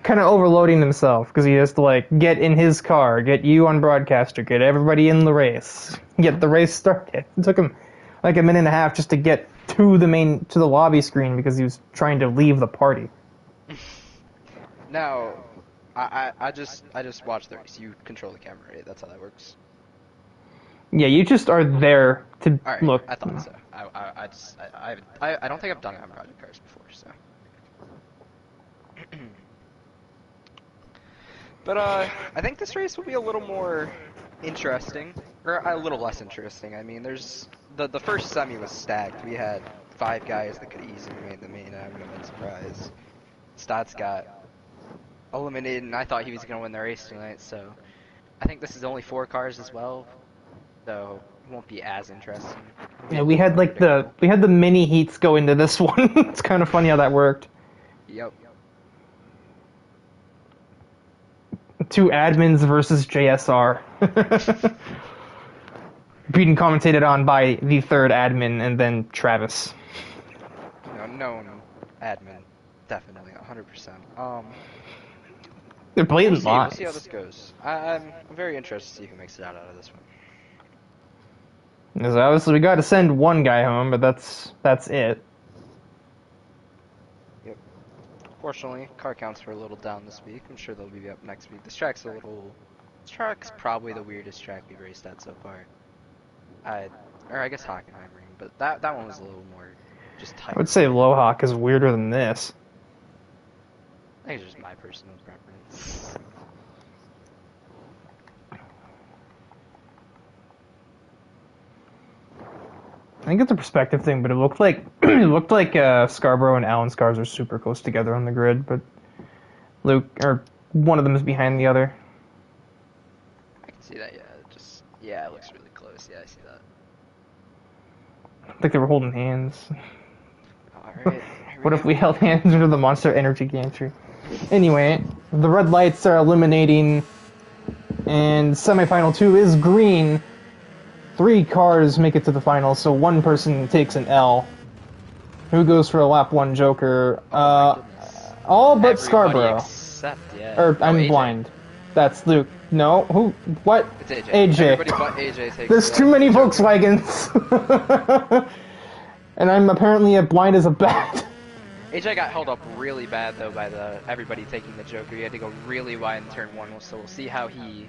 kind of overloading himself because he has to like get in his car, get you on broadcaster, get everybody in the race, get the race started. It took him like a minute and a half just to get to the lobby screen because he was trying to leave the party. Now, I just watch the race. You control the camera, right? That's how that works. Yeah, you just are there to Alright, look. I thought so. I don't think I've done it on Project Cars before, so. But I think this race will be a little more interesting, or a little less interesting. I mean, there's the first semi was stacked. We had 5 guys that could easily made the main. I wouldn't have been surprised. Stotts got eliminated, and I thought he was gonna win the race tonight. So I think this is only 4 cars as well, so it won't be as interesting. Yeah, we had the mini heats go into this one. It's kind of funny how that worked. Yep. 2 admins versus JSR. Being commentated on by the 3rd admin and then Travis. No, admin, definitely 100%. They're blatant We'll lies. see how this goes. I'm very interested to see who makes it out of this one. Because obviously we got to send one guy home, but that's it. Yep. Fortunately, car counts were a little down this week. I'm sure they'll be up next week. This track's probably the weirdest track we've raced at so far. I guess Hockenheimring, but that one was a little more just tight. I would say Lohawk is weirder than this. I think it's just my personal preference. I think it's a perspective thing, but it looked like Scarborough and Allen's cars are super close together on the grid, but one of them is behind the other. I can see that, yeah. It looks really close. Yeah, I see that. I think they were holding hands. Alright. What if we held hands under the Monster Energy gantry? Anyway, the red lights are illuminating, and semifinal 2 is green. 3 cars make it to the final, so 1 person takes an L. Who goes for a lap 1 Joker? All but Everybody Scarborough. Except, yeah. I'm AJ. blind. That's Luke. No, who? What? It's AJ. AJ. Everybody but AJ takes There's the too many Joker. Volkswagens. And I'm apparently as blind as a bat. AJ got held up really bad though by everybody taking the Joker. He had to go really wide in turn 1, so we'll see how he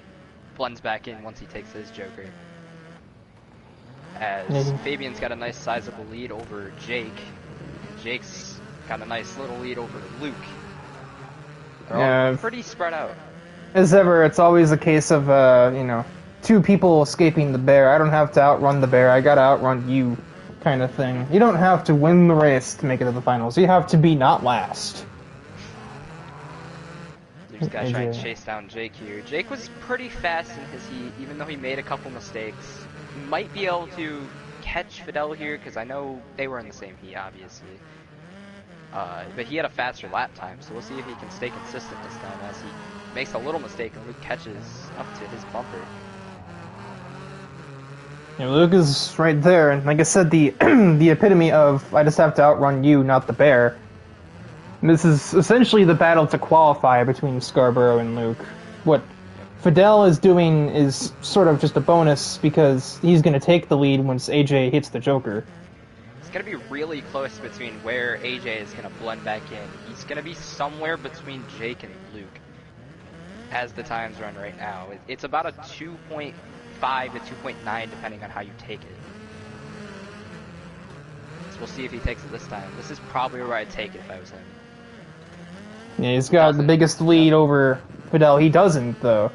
blends back in once he takes his Joker. As Fabian's got a nice sizable lead over Jake. Jake's got a nice little lead over Luke. They're all pretty spread out. As ever, it's always a case of, 2 people escaping the bear. I don't have to outrun the bear, I gotta outrun you, kind of thing. You don't have to win the race to make it to the finals. You have to be not last. You just gotta try and chase down Jake here. Jake was pretty fast in his heat, even though he made a couple mistakes. He might be able to catch Fidel here, because I know they were in the same heat, obviously. But he had a faster lap time, so we'll see if he can stay consistent this time as he makes a little mistake and Luke catches up to his bumper. Yeah, Luke is right there, and like I said, the the epitome of I just have to outrun you, not the bear. This is essentially the battle to qualify between Scarborough and Luke. What Fidel is doing is sort of just a bonus because he's going to take the lead once AJ hits the Joker. It's going to be really close between where AJ is going to blend back in. He's going to be somewhere between Jake and Luke as the times run right now. It's about a 2-point 2.5 to 2.9 depending on how you take it. So we'll see if he takes it this time. This is probably where I'd take it if I was him. Yeah, he's got the biggest lead over Fidel. He doesn't, though.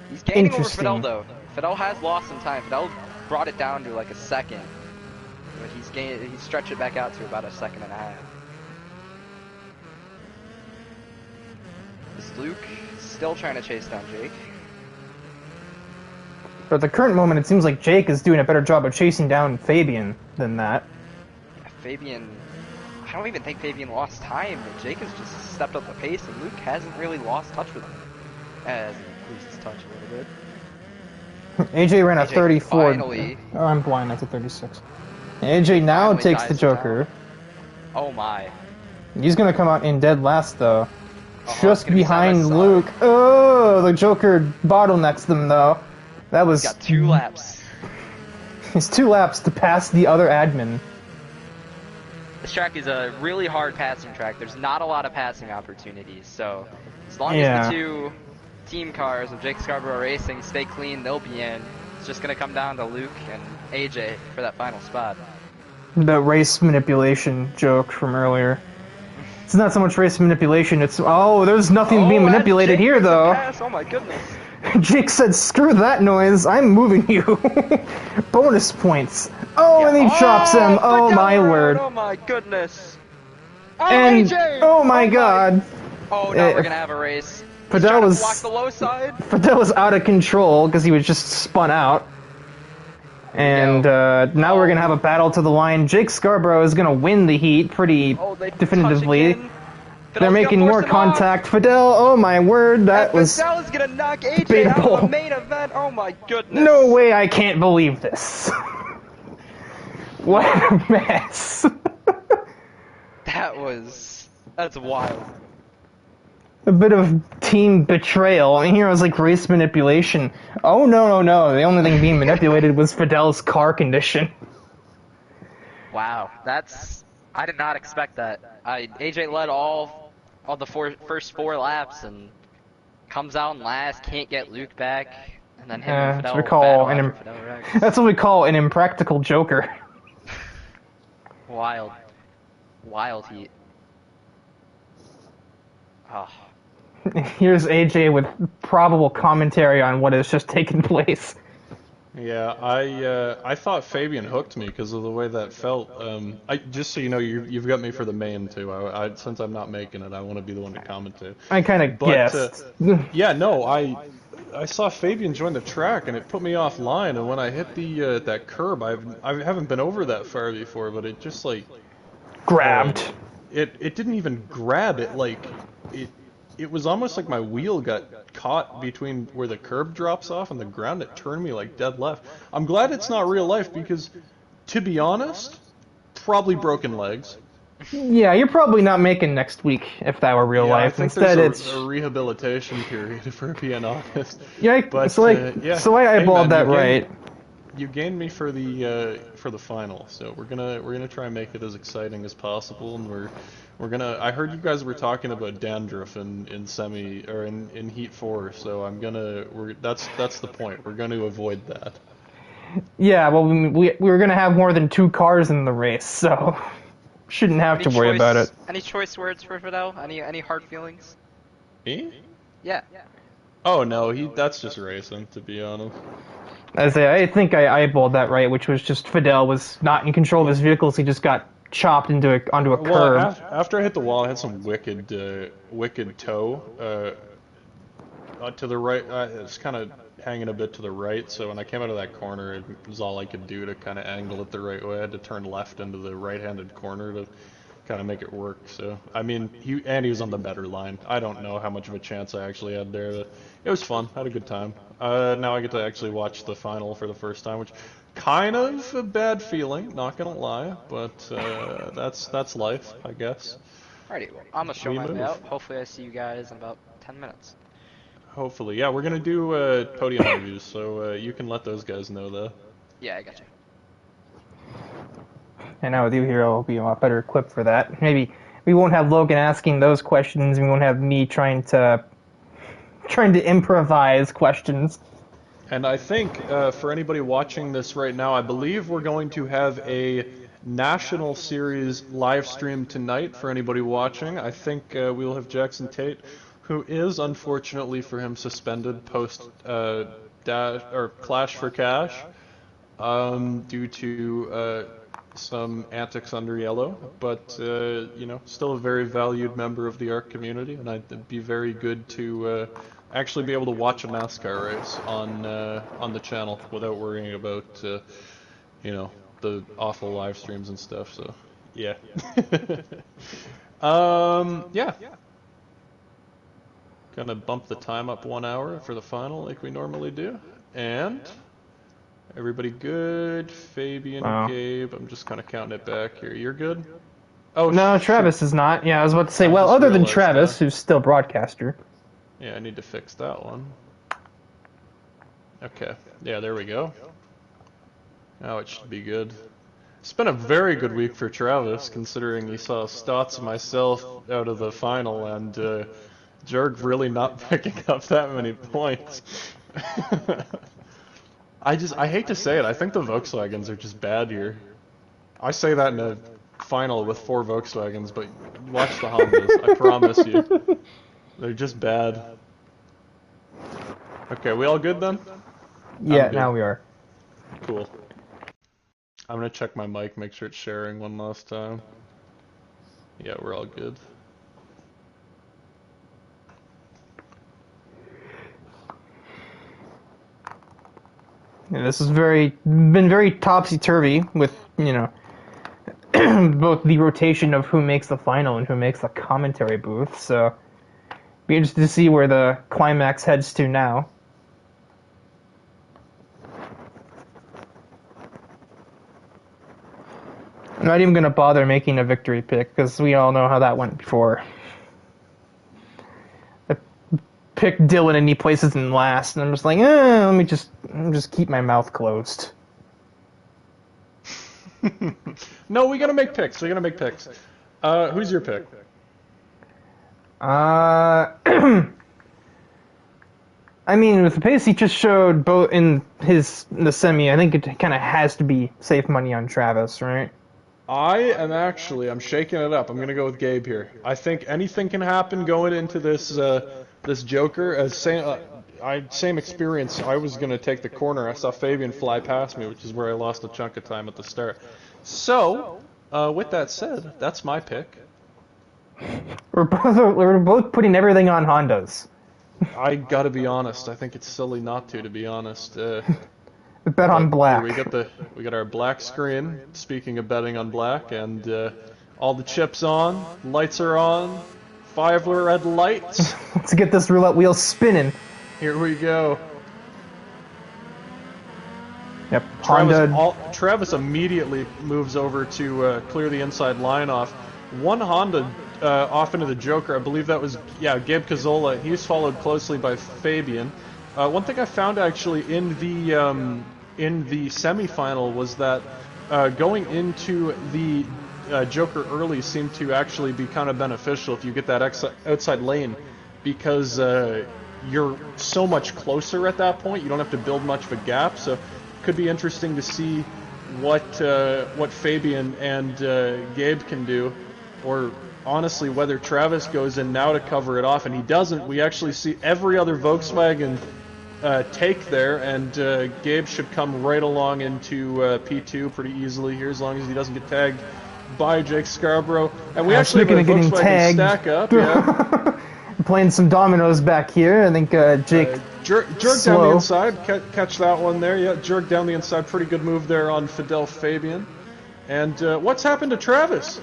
He's gaining over Interesting. Fidel, though. Fidel has lost some time. Fidel brought it down to like a second. But he's stretched it back out to about a second and a half. Is Luke still trying to chase down Jake? But at the current moment, it seems like Jake is doing a better job of chasing down Fabian than that. Yeah, Fabian... I don't even think Fabian lost time. Jake has just stepped up the pace, and Luke hasn't really lost touch with him. Has increased his touch a little bit. AJ ran a AJ 34. finally- Oh, I'm blind. That's a 36. AJ now finally takes the dives Joker. down. Oh my. He's gonna come out in dead last, though. It's Just gonna be behind side by side. Luke. Oh, the Joker bottlenecks them, though. That was... He's got 2 laps. It's 2 laps to pass the other admin. This track is a really hard passing track. There's not a lot of passing opportunities, so as long Yeah. as the 2 team cars of Jake Scarborough Racing stay clean, they'll be in. It's just gonna come down to Luke and AJ for that final spot. The race manipulation joke from earlier. It's not so much race manipulation, it's... Oh, there's nothing being that's manipulated Jake here, with the though. pass. Oh my goodness. Jake said, screw that noise, I'm moving you. Bonus points. Oh, and he chops him. Oh, my Fidel, word. Oh my goodness. Oh, And, AJ! oh my god. Oh, now we're gonna have a race. He's Fidel trying to was- block the low side. Fidel was out of control because he was just spun out. And now we're going to have a battle to the line. Jake Scarborough is going to win the heat pretty Oh, they definitively. touch again. They're Fidel's making gonna more force him off. contact. Fidel, oh my word, that was... Fidel is gonna knock AJ debatable. out of the main event. Oh my goodness. No way, I can't believe this. What a mess. That's wild. A bit of team betrayal. I mean, here was like race manipulation. Oh, no. The only thing being manipulated was Fidel's car condition. Wow, I did not expect that. AJ led all the first 4 laps and comes out in last, can't get Luke back, and then him and Fidel battle after Fidel wrecks. That's what we call an impractical joker. Wild heat. Oh. Here's AJ with probable commentary on what has just taken place. Yeah, I thought Fabian hooked me because of the way that felt. Just so you know, you've got me for the main too. Since I'm not making it, I want to be the one to commentate. I kind of guessed. Yeah, no, I saw Fabian join the track and it put me offline. And when I hit the that curb, I haven't been over that far before, but it just like Grabbed. It didn't even grab it. Like it was almost like my wheel got caught between where the curb drops off and the ground. It turned me like dead left. I'm glad it's not real life because, to be honest, probably broken legs. Yeah, you're probably not making next week if that were real Yeah, I life. think Instead, there's it's a rehabilitation period, for being honest. yeah. But, so I yeah. eyeballed Hey, man, that right. You gained me for the final, so we're gonna try and make it as exciting as possible, and we're gonna. I heard you guys were talking about dandruff in semi or in Heat 4, so that's the point. We're going to avoid that. Yeah, well, we were gonna have more than 2 cars in the race, so shouldn't have to worry about it. Any choice words for Fidel? Any hard feelings? Me? Yeah. Oh no, that's just racing, to be honest. I think I eyeballed that right, which was just Fidel was not in control of his vehicles. He just got chopped onto a curb. Well, after I hit the wall, I had some wicked toe to the right. It's kind of hanging a bit to the right, so when I came out of that corner, it was all I could do to kind of angle it the right way. I had to turn left into the right-handed corner to kind of make it work. So, I mean, he was on the better line. I don't know how much of a chance I actually had there, but it was fun. I had a good time. Now I get to actually watch the final for the first time, which kind of a bad feeling, not gonna lie, but that's life, I guess. Alrighty, well, I'm gonna show my way out. Hopefully I see you guys in about 10 minutes. Hopefully. Yeah, we're gonna do podium interviews, so you can let those guys know though. Yeah, I got you. And now with you here, I'll be a lot better equipped for that. Maybe we won't have Logan asking those questions. We won't have me trying to improvise questions. And I think for anybody watching this right now, I believe we're going to have a National Series live stream tonight for anybody watching. I think we will have Jackson Tate, who is unfortunately for him suspended post Clash for Cash due to some antics under yellow, but you know, still a very valued member of the ARC community, and it'd be very good to actually be able to watch a NASCAR race on the channel without worrying about you know, the awful live streams and stuff. So yeah. Yeah. Gonna bump the time up 1 hour for the final like we normally do. And everybody good? Fabian, Wow. Gabe, I'm just kind of counting it back here. You're good? Oh, No, Travis is not. Yeah, I was about to say, I well, just other than realized Travis, that. who's still broadcaster. Yeah, I need to fix that one. Okay, yeah, there we go. Now it should be good. It's been a very good week for Travis, considering he saw Stotts and myself out of the final, and Jurg really not picking up that many points. I hate to say it, I think the Volkswagens are just bad here. I say that in a final with 4 Volkswagens, but watch the Hondas, I promise you. They're just bad. Okay, we all good then? Yeah, good. now we are. Cool. I'm gonna check my mic, make sure it's sharing one last time. Yeah, we're all good. Yeah, this has been very topsy-turvy with, you know, both the rotation of who makes the final and who makes the commentary booth, so be interested to see where the climax heads to now. I'm not even going to bother making a victory pick, because we all know how that went before. I picked Dylan and he places in last, and I'm just like, let me just keep my mouth closed. No, we gotta make picks. We gotta make picks. Who's your pick? I mean, with the pace he just showed both in the semi, I think it kind of has to be safe money on Travis, right? I'm shaking it up. I'm gonna go with Gabe here. I think anything can happen going into this this Joker. Same experience. I was gonna take the corner. I saw Fabian fly past me, which is where I lost a chunk of time at the start. So, with that said, that's my pick. We're both putting everything on Hondas. I gotta be honest. I think it's silly not to be honest. Bet on black. We got our black screen. Speaking of betting on black, and all the chips on, lights are on, 5 red lights. Let's get this roulette wheel spinning. Here we go. Yep, Honda. Travis immediately moves over to clear the inside line off. One Honda off into the Joker. I believe that was Gabe Cazzola. He's followed closely by Fabian. One thing I found actually in the semifinal was that going into the Joker early seemed to actually be kind of beneficial if you get that outside lane, because you're so much closer at that point. You don't have to build much of a gap, so it could be interesting to see what Fabian and Gabe can do, or honestly whether Travis goes in now to cover it off, and he doesn't. We actually see every other Volkswagen take there, and Gabe should come right along into P2 pretty easily here, as long as he doesn't get tagged by Jake Scarborough. And we actually have a Volkswagen stack up. Yeah. Playing some dominoes back here. I think Jake jerk down the inside. Catch that one there. Yeah, jerk down the inside. Pretty good move there on Fidel Fabian. And what's happened to Travis?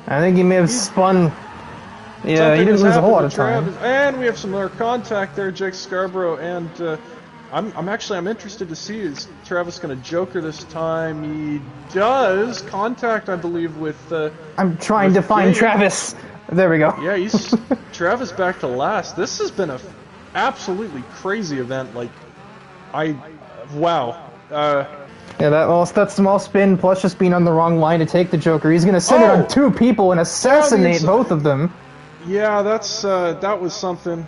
I think he may have spun. Yeah, he didn't lose a whole lot of time. And we have some more contact there, Jake Scarborough. And I'm interested to see, is Travis going to Joker this time? He does. Contact, I believe, with. I'm trying to find Travis. There we go. Yeah, he's Travis back to last. This has been a absolutely crazy event. Like, wow. Yeah, that small spin plus just being on the wrong line to take the Joker. He's gonna send it on 2 people and assassinate both of them. Yeah, that was something.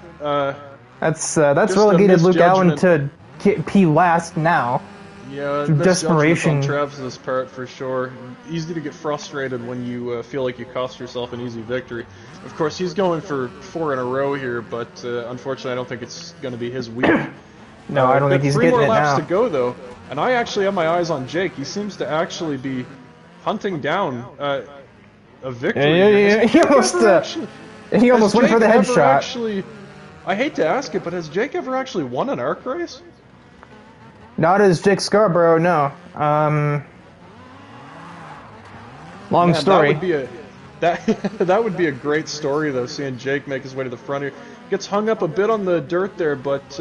That's Just a relegated Luke Allen misjudgment. to P last now. Yeah, Through desperation. on Travis's part for sure. Easy to get frustrated when you feel like you cost yourself an easy victory. Of course, he's going for 4 in a row here, but unfortunately, I don't think it's going to be his week. No, I don't think he's 3 getting more it laps now. to go though, and I actually have my eyes on Jake. He seems to actually be hunting down a victory. Yeah. He almost went for the headshot. I hate to ask it, but has Jake ever actually won an ARC race? Not as Jake Scarborough, no. Long story. That would be a great story though, seeing Jake make his way to the front here. Gets hung up a bit on the dirt there, but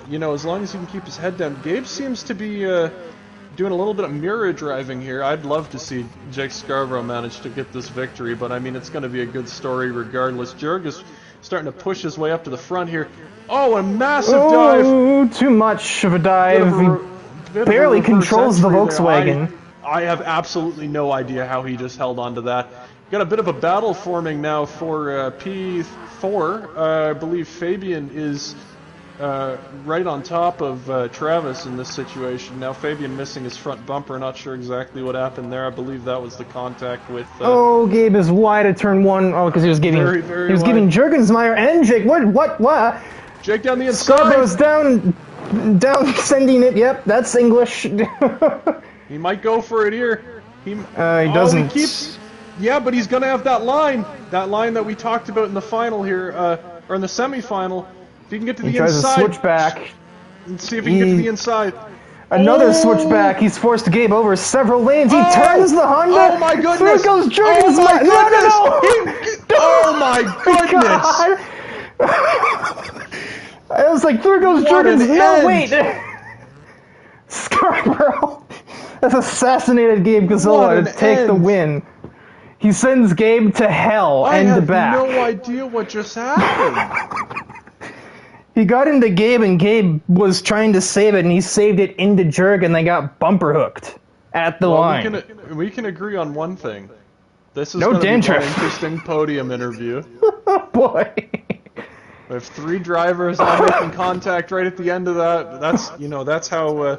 you know, as long as he can keep his head down. Gabe seems to be doing a little bit of mirror driving here. I'd love to see Jake Scarborough manage to get this victory, but I mean, it's going to be a good story regardless. Jurg is starting to push his way up to the front here. Oh, a massive dive! Oh, too much of a dive. He barely controls the Volkswagen. I have absolutely no idea how he just held on to that. Got a bit of a battle forming now for P4. I believe Fabian is right on top of Travis in this situation. Now Fabian missing his front bumper, not sure exactly what happened there. I believe that was the contact with... oh, Gabe is wide at turn 1. Oh, because he was giving giving Jurgensmeyer and Jake. What? Jake down the inside! Scarborough's down, sending it. Yep, that's English. He might go for it here. He doesn't. He keeps... Yeah, but he's gonna have that line that we talked about in the final here, or in the semi-final. If he can get to the inside, tries to switch back. And see if he can get to the inside. Another switchback. He's forced Gabe over several lanes. He turns the Honda. Oh my goodness! There goes Jurgens. Oh my goodness! No! Oh my goodness! I was like, there goes What Jurgens. an No, end. wait. Scarborough has assassinated Gabe What Gazzola an to take the end. win. He sends Gabe to hell and back. I have no idea what just happened. He got into Gabe, and Gabe was trying to save it, and he saved it into Jurg, and they got bumper hooked at the line. We can agree on one thing. This is No going to be an dandruff. interesting podium interview. Oh boy. We have 3 drivers all making contact right at the end of that. That's how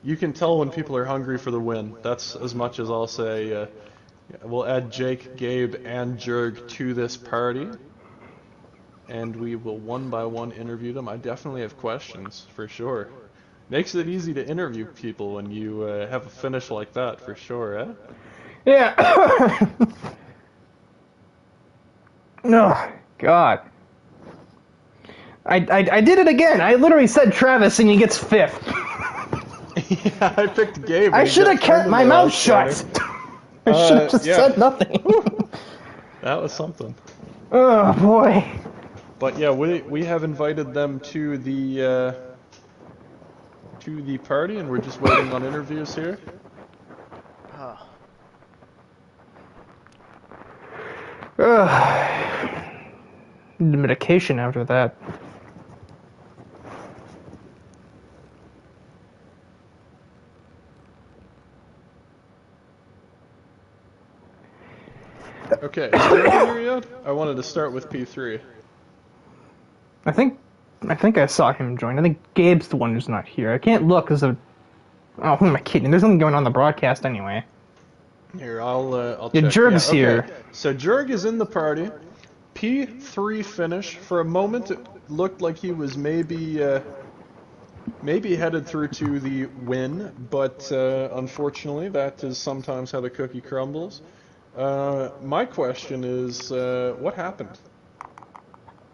you can tell when people are hungry for the win. That's as much as I'll say. We'll add Jake, Gabe, and Jurg to this party, and we will one by one interview them. I definitely have questions, for sure. Makes it easy to interview people when you have a finish like that, for sure, eh? Yeah. Oh, God. I did it again. I literally said Travis, and he gets 5th. Yeah, I picked Gabe. I should have kept my mouth shut. I should have just said nothing. That was something. Oh, boy. But yeah, we have invited them to the party, and we're just waiting on interviews here. The medication after that. Okay, is Jurgen here yet? I wanted to start with P3. I think I saw him join. I think Gabe's the one who's not here. I can't look because of... Oh, who am I kidding? There's nothing going on the broadcast anyway. Here, I'll Yeah, check. Jurg's okay. here. So Jurg is in the party. P3 finish. For a moment, it looked like he was maybe headed through to the win, but unfortunately, that is sometimes how the cookie crumbles. My question is, what happened?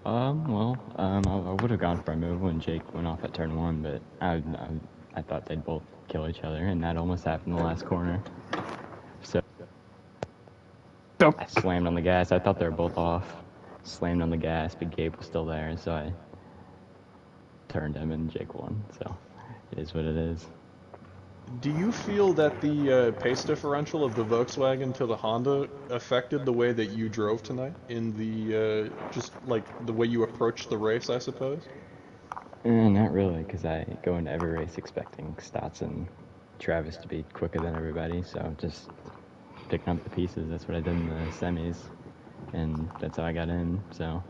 I would have gone for a move when Jake went off at turn 1, but I thought they'd both kill each other, and that almost happened in the last corner. So I slammed on the gas. I thought they were both off. Slammed on the gas, but Gabe was still there, so I turned him, and Jake won. So it is what it is. Do you feel that the pace differential of the Volkswagen to the Honda affected the way that you drove tonight in the just like the way you approached the race, I suppose? Not really, because I go into every race expecting Stotts and Travis to be quicker than everybody, so just picking up the pieces. That's what I did in the semis, and that's how I got in. So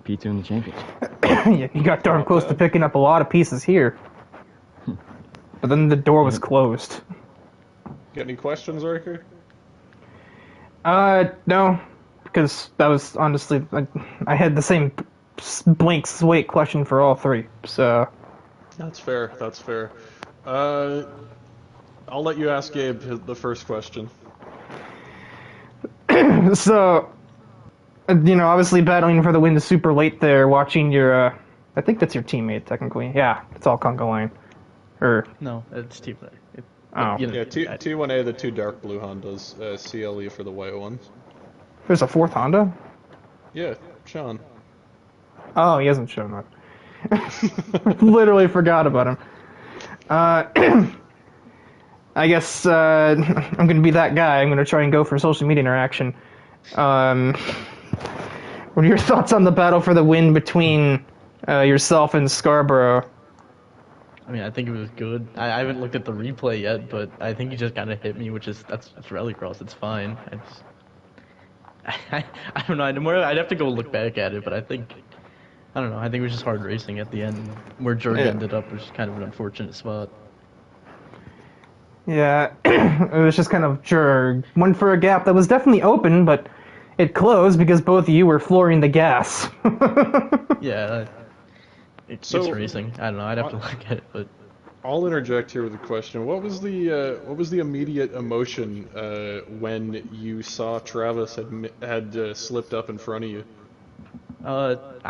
P2 in the championship. Yeah, you got darn close to picking up a lot of pieces here. But then the door was closed. Got any questions, Riker? No. Because that was honestly... I had the same blank slate question for all three, so... That's fair, that's fair. I'll let you ask Gabe the first question. So... You know, obviously battling for the win is super late there, watching your, I think that's your teammate, technically. Yeah, it's all conga line. Or... No, it's team. Oh. Yeah, T1A, the two dark blue Hondas, CLE for the white ones. There's a fourth Honda? Yeah, Sean. Oh, he hasn't shown up. Literally forgot about him. I guess I'm gonna be that guy. I'm gonna try and go for social media interaction. What are your thoughts on the battle for the win between yourself and Scarborough? I mean, I think it was good. I haven't looked at the replay yet, but I think he just kind of hit me, which is that's Rallycross. It's fine. I don't know. I'd have to go look back at it, but I don't know. I think it was just hard racing at the end. Where Jurg ended up was kind of an unfortunate spot. Yeah, it was just kind of Jurg. Went for a gap that was definitely open, but it closed because both of you were flooring the gas. Yeah, it's racing. I don't know. I'd have to look at it, but I'll interject here with a question. What was the immediate emotion when you saw Travis had slipped up in front of you? Not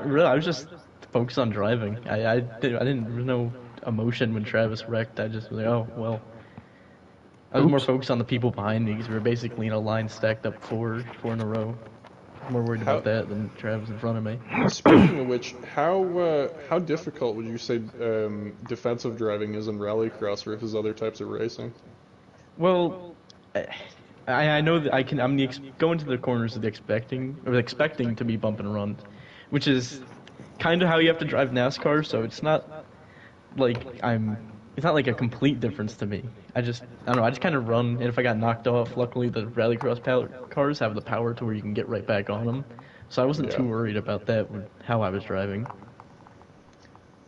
really. I was just focused on driving. I didn't know emotion when Travis wrecked. I just was like, oh well. I was more focused on the people behind me because we were basically in a line stacked up four in a row. More worried about that than Travis in front of me. Speaking of which, how difficult would you say defensive driving is in Rallycross versus other types of racing? Well, I know that I'm going to the corners of expecting to be bump and run, which is kind of how you have to drive NASCAR. So it's not like it's not like a complete difference to me. I don't know. I just kind of run, and if I got knocked off, luckily the Rallycross cars have the power to where you can get right back on them. So I wasn't too worried about that with how I was driving.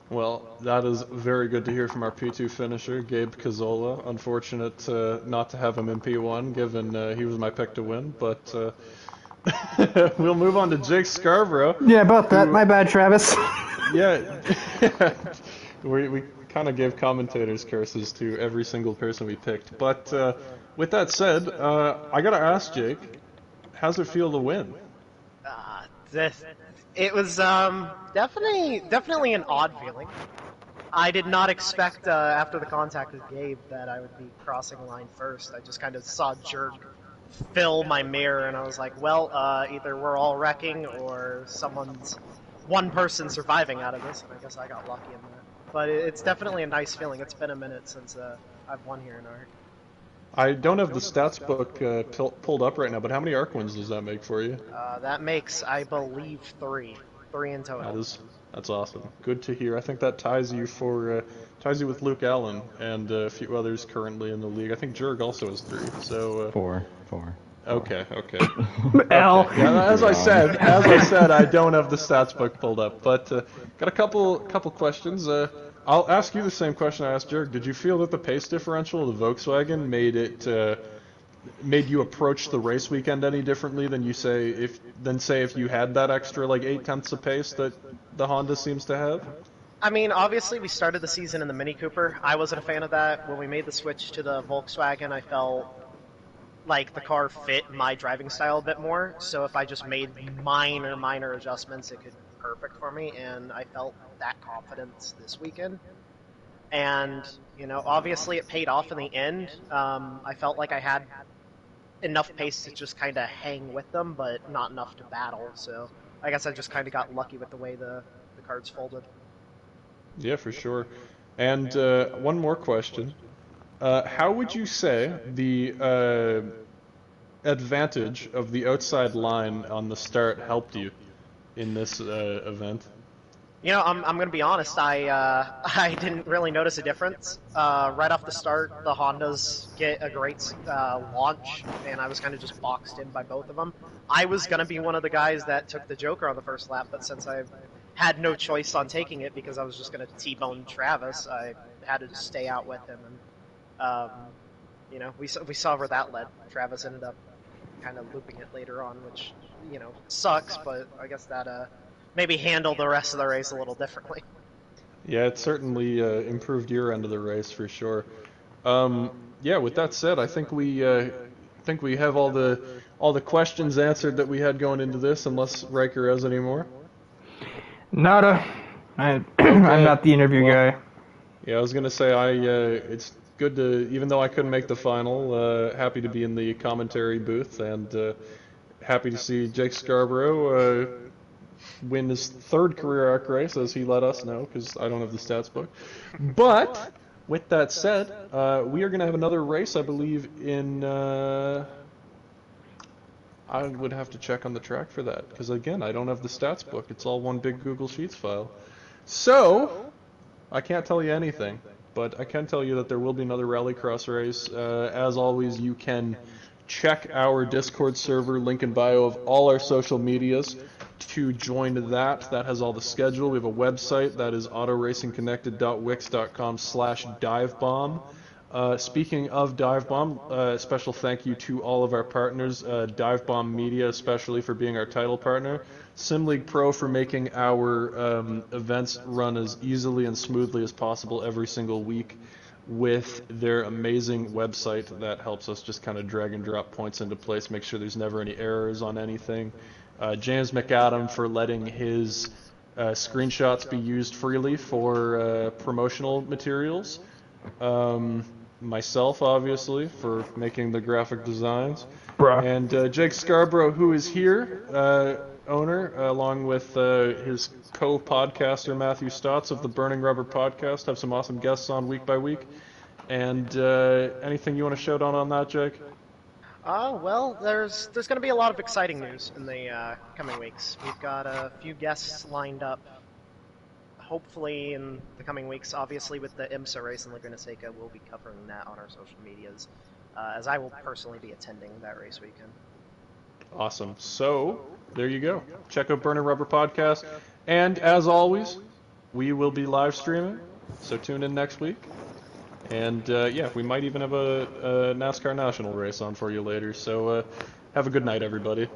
Well, that is very good to hear from our P2 finisher, Gabe Cazzola. Unfortunate not to have him in P1, given he was my pick to win, but we'll move on to Jake Scarborough. Yeah, about that. My bad, Travis. Yeah. we kind of gave commentators curses to every single person we picked. But with that said, I gotta ask Jake, how's it feel to win? It was definitely an odd feeling. I did not expect after the contact with Gabe that I would be crossing the line first. I just kind of saw Jurg fill my mirror, and I was like, well, either we're all wrecking or one person surviving out of this, and I guess I got lucky in that. But it's definitely a nice feeling. It's been a minute since I've won here in ARC. I don't have the stats book pulled up right now, but how many ARC wins does that make for you? That makes, I believe, three in total. That's awesome. Good to hear. I think that ties you with Luke Allen and a few others currently in the league. I think Jurg also has 3. So Four. Okay. L. Yeah, as I said, I don't have the stats book pulled up, but got a couple questions. I'll ask you the same question I asked Jurg. Did you feel that the pace differential of the Volkswagen made you approach the race weekend any differently than if you had that extra like 0.8 of pace that the Honda seems to have? I mean, obviously we started the season in the Mini Cooper. I wasn't a fan of that. When we made the switch to the Volkswagen, I felt like the car fit my driving style a bit more. So if I just made minor adjustments, it could be perfect for me, and I felt that confidence this weekend. And, you know, obviously it paid off in the end. I felt like I had enough pace to just kind of hang with them, but not enough to battle. So I guess I just kind of got lucky with the way the cards folded. Yeah, for sure. And one more question. How would you say the advantage of the outside line on the start helped you in this event? You know, I'm gonna be honest. I didn't really notice a difference. Right off the start, the Hondas get a great launch, and I was kind of just boxed in by both of them. I was gonna be one of the guys that took the Joker on the first lap, but since I had no choice on taking it because I was just gonna T-bone Travis, I had to just stay out with him. And you know, we saw where that led. Travis ended up kind of looping it later on, which sucks. But I guess that maybe handle the rest of the race a little differently. Yeah, it certainly improved your end of the race for sure. Yeah, with that said, I think we have all the questions answered that we had going into this, unless Riker has any more. Nada. I'm not the interview guy. Yeah, I was gonna say it's good to, even though I couldn't make the final, happy to be in the commentary booth, and happy to see Jake Scarborough win his third career ARC race, as he let us know, because I don't have the stats book. But with that said, we are gonna have another race, I believe, in. I would have to check on the track for that, because again, I don't have the stats book. It's all one big Google Sheets file. So I can't tell you anything, but I can tell you that there will be another Rallycross race. As always, you can check our Discord server, link in bio of all our social medias to join that. That has all the schedule. We have a website that is autoracingconnected.wix.com/divebomb. Speaking of DiveBomb, special thank you to all of our partners, DiveBomb Media especially for being our title partner, SimLeague Pro for making our events run as easily and smoothly as possible every single week with their amazing website that helps us just kind of drag and drop points into place, make sure there's never any errors on anything. James McAdam for letting his screenshots be used freely for promotional materials. Myself, obviously, for making the graphic designs. Bruh. And Jake Scarborough, who is here, owner, along with his co-podcaster Matthew Stotts of the Burning Rubber Podcast. Have some awesome guests on week by week. And anything you want to shout out on that, Jake? Well, there's going to be a lot of exciting news in the coming weeks. We've got a few guests lined up. Hopefully in the coming weeks, obviously with the IMSA race in Laguna Seca, we'll be covering that on our social medias, as I will personally be attending that race weekend. Awesome. So, there you go. Check out Burning Rubber Podcast. And as always, we will be live streaming, so tune in next week. And yeah, we might even have a NASCAR National race on for you later. So have a good night, everybody.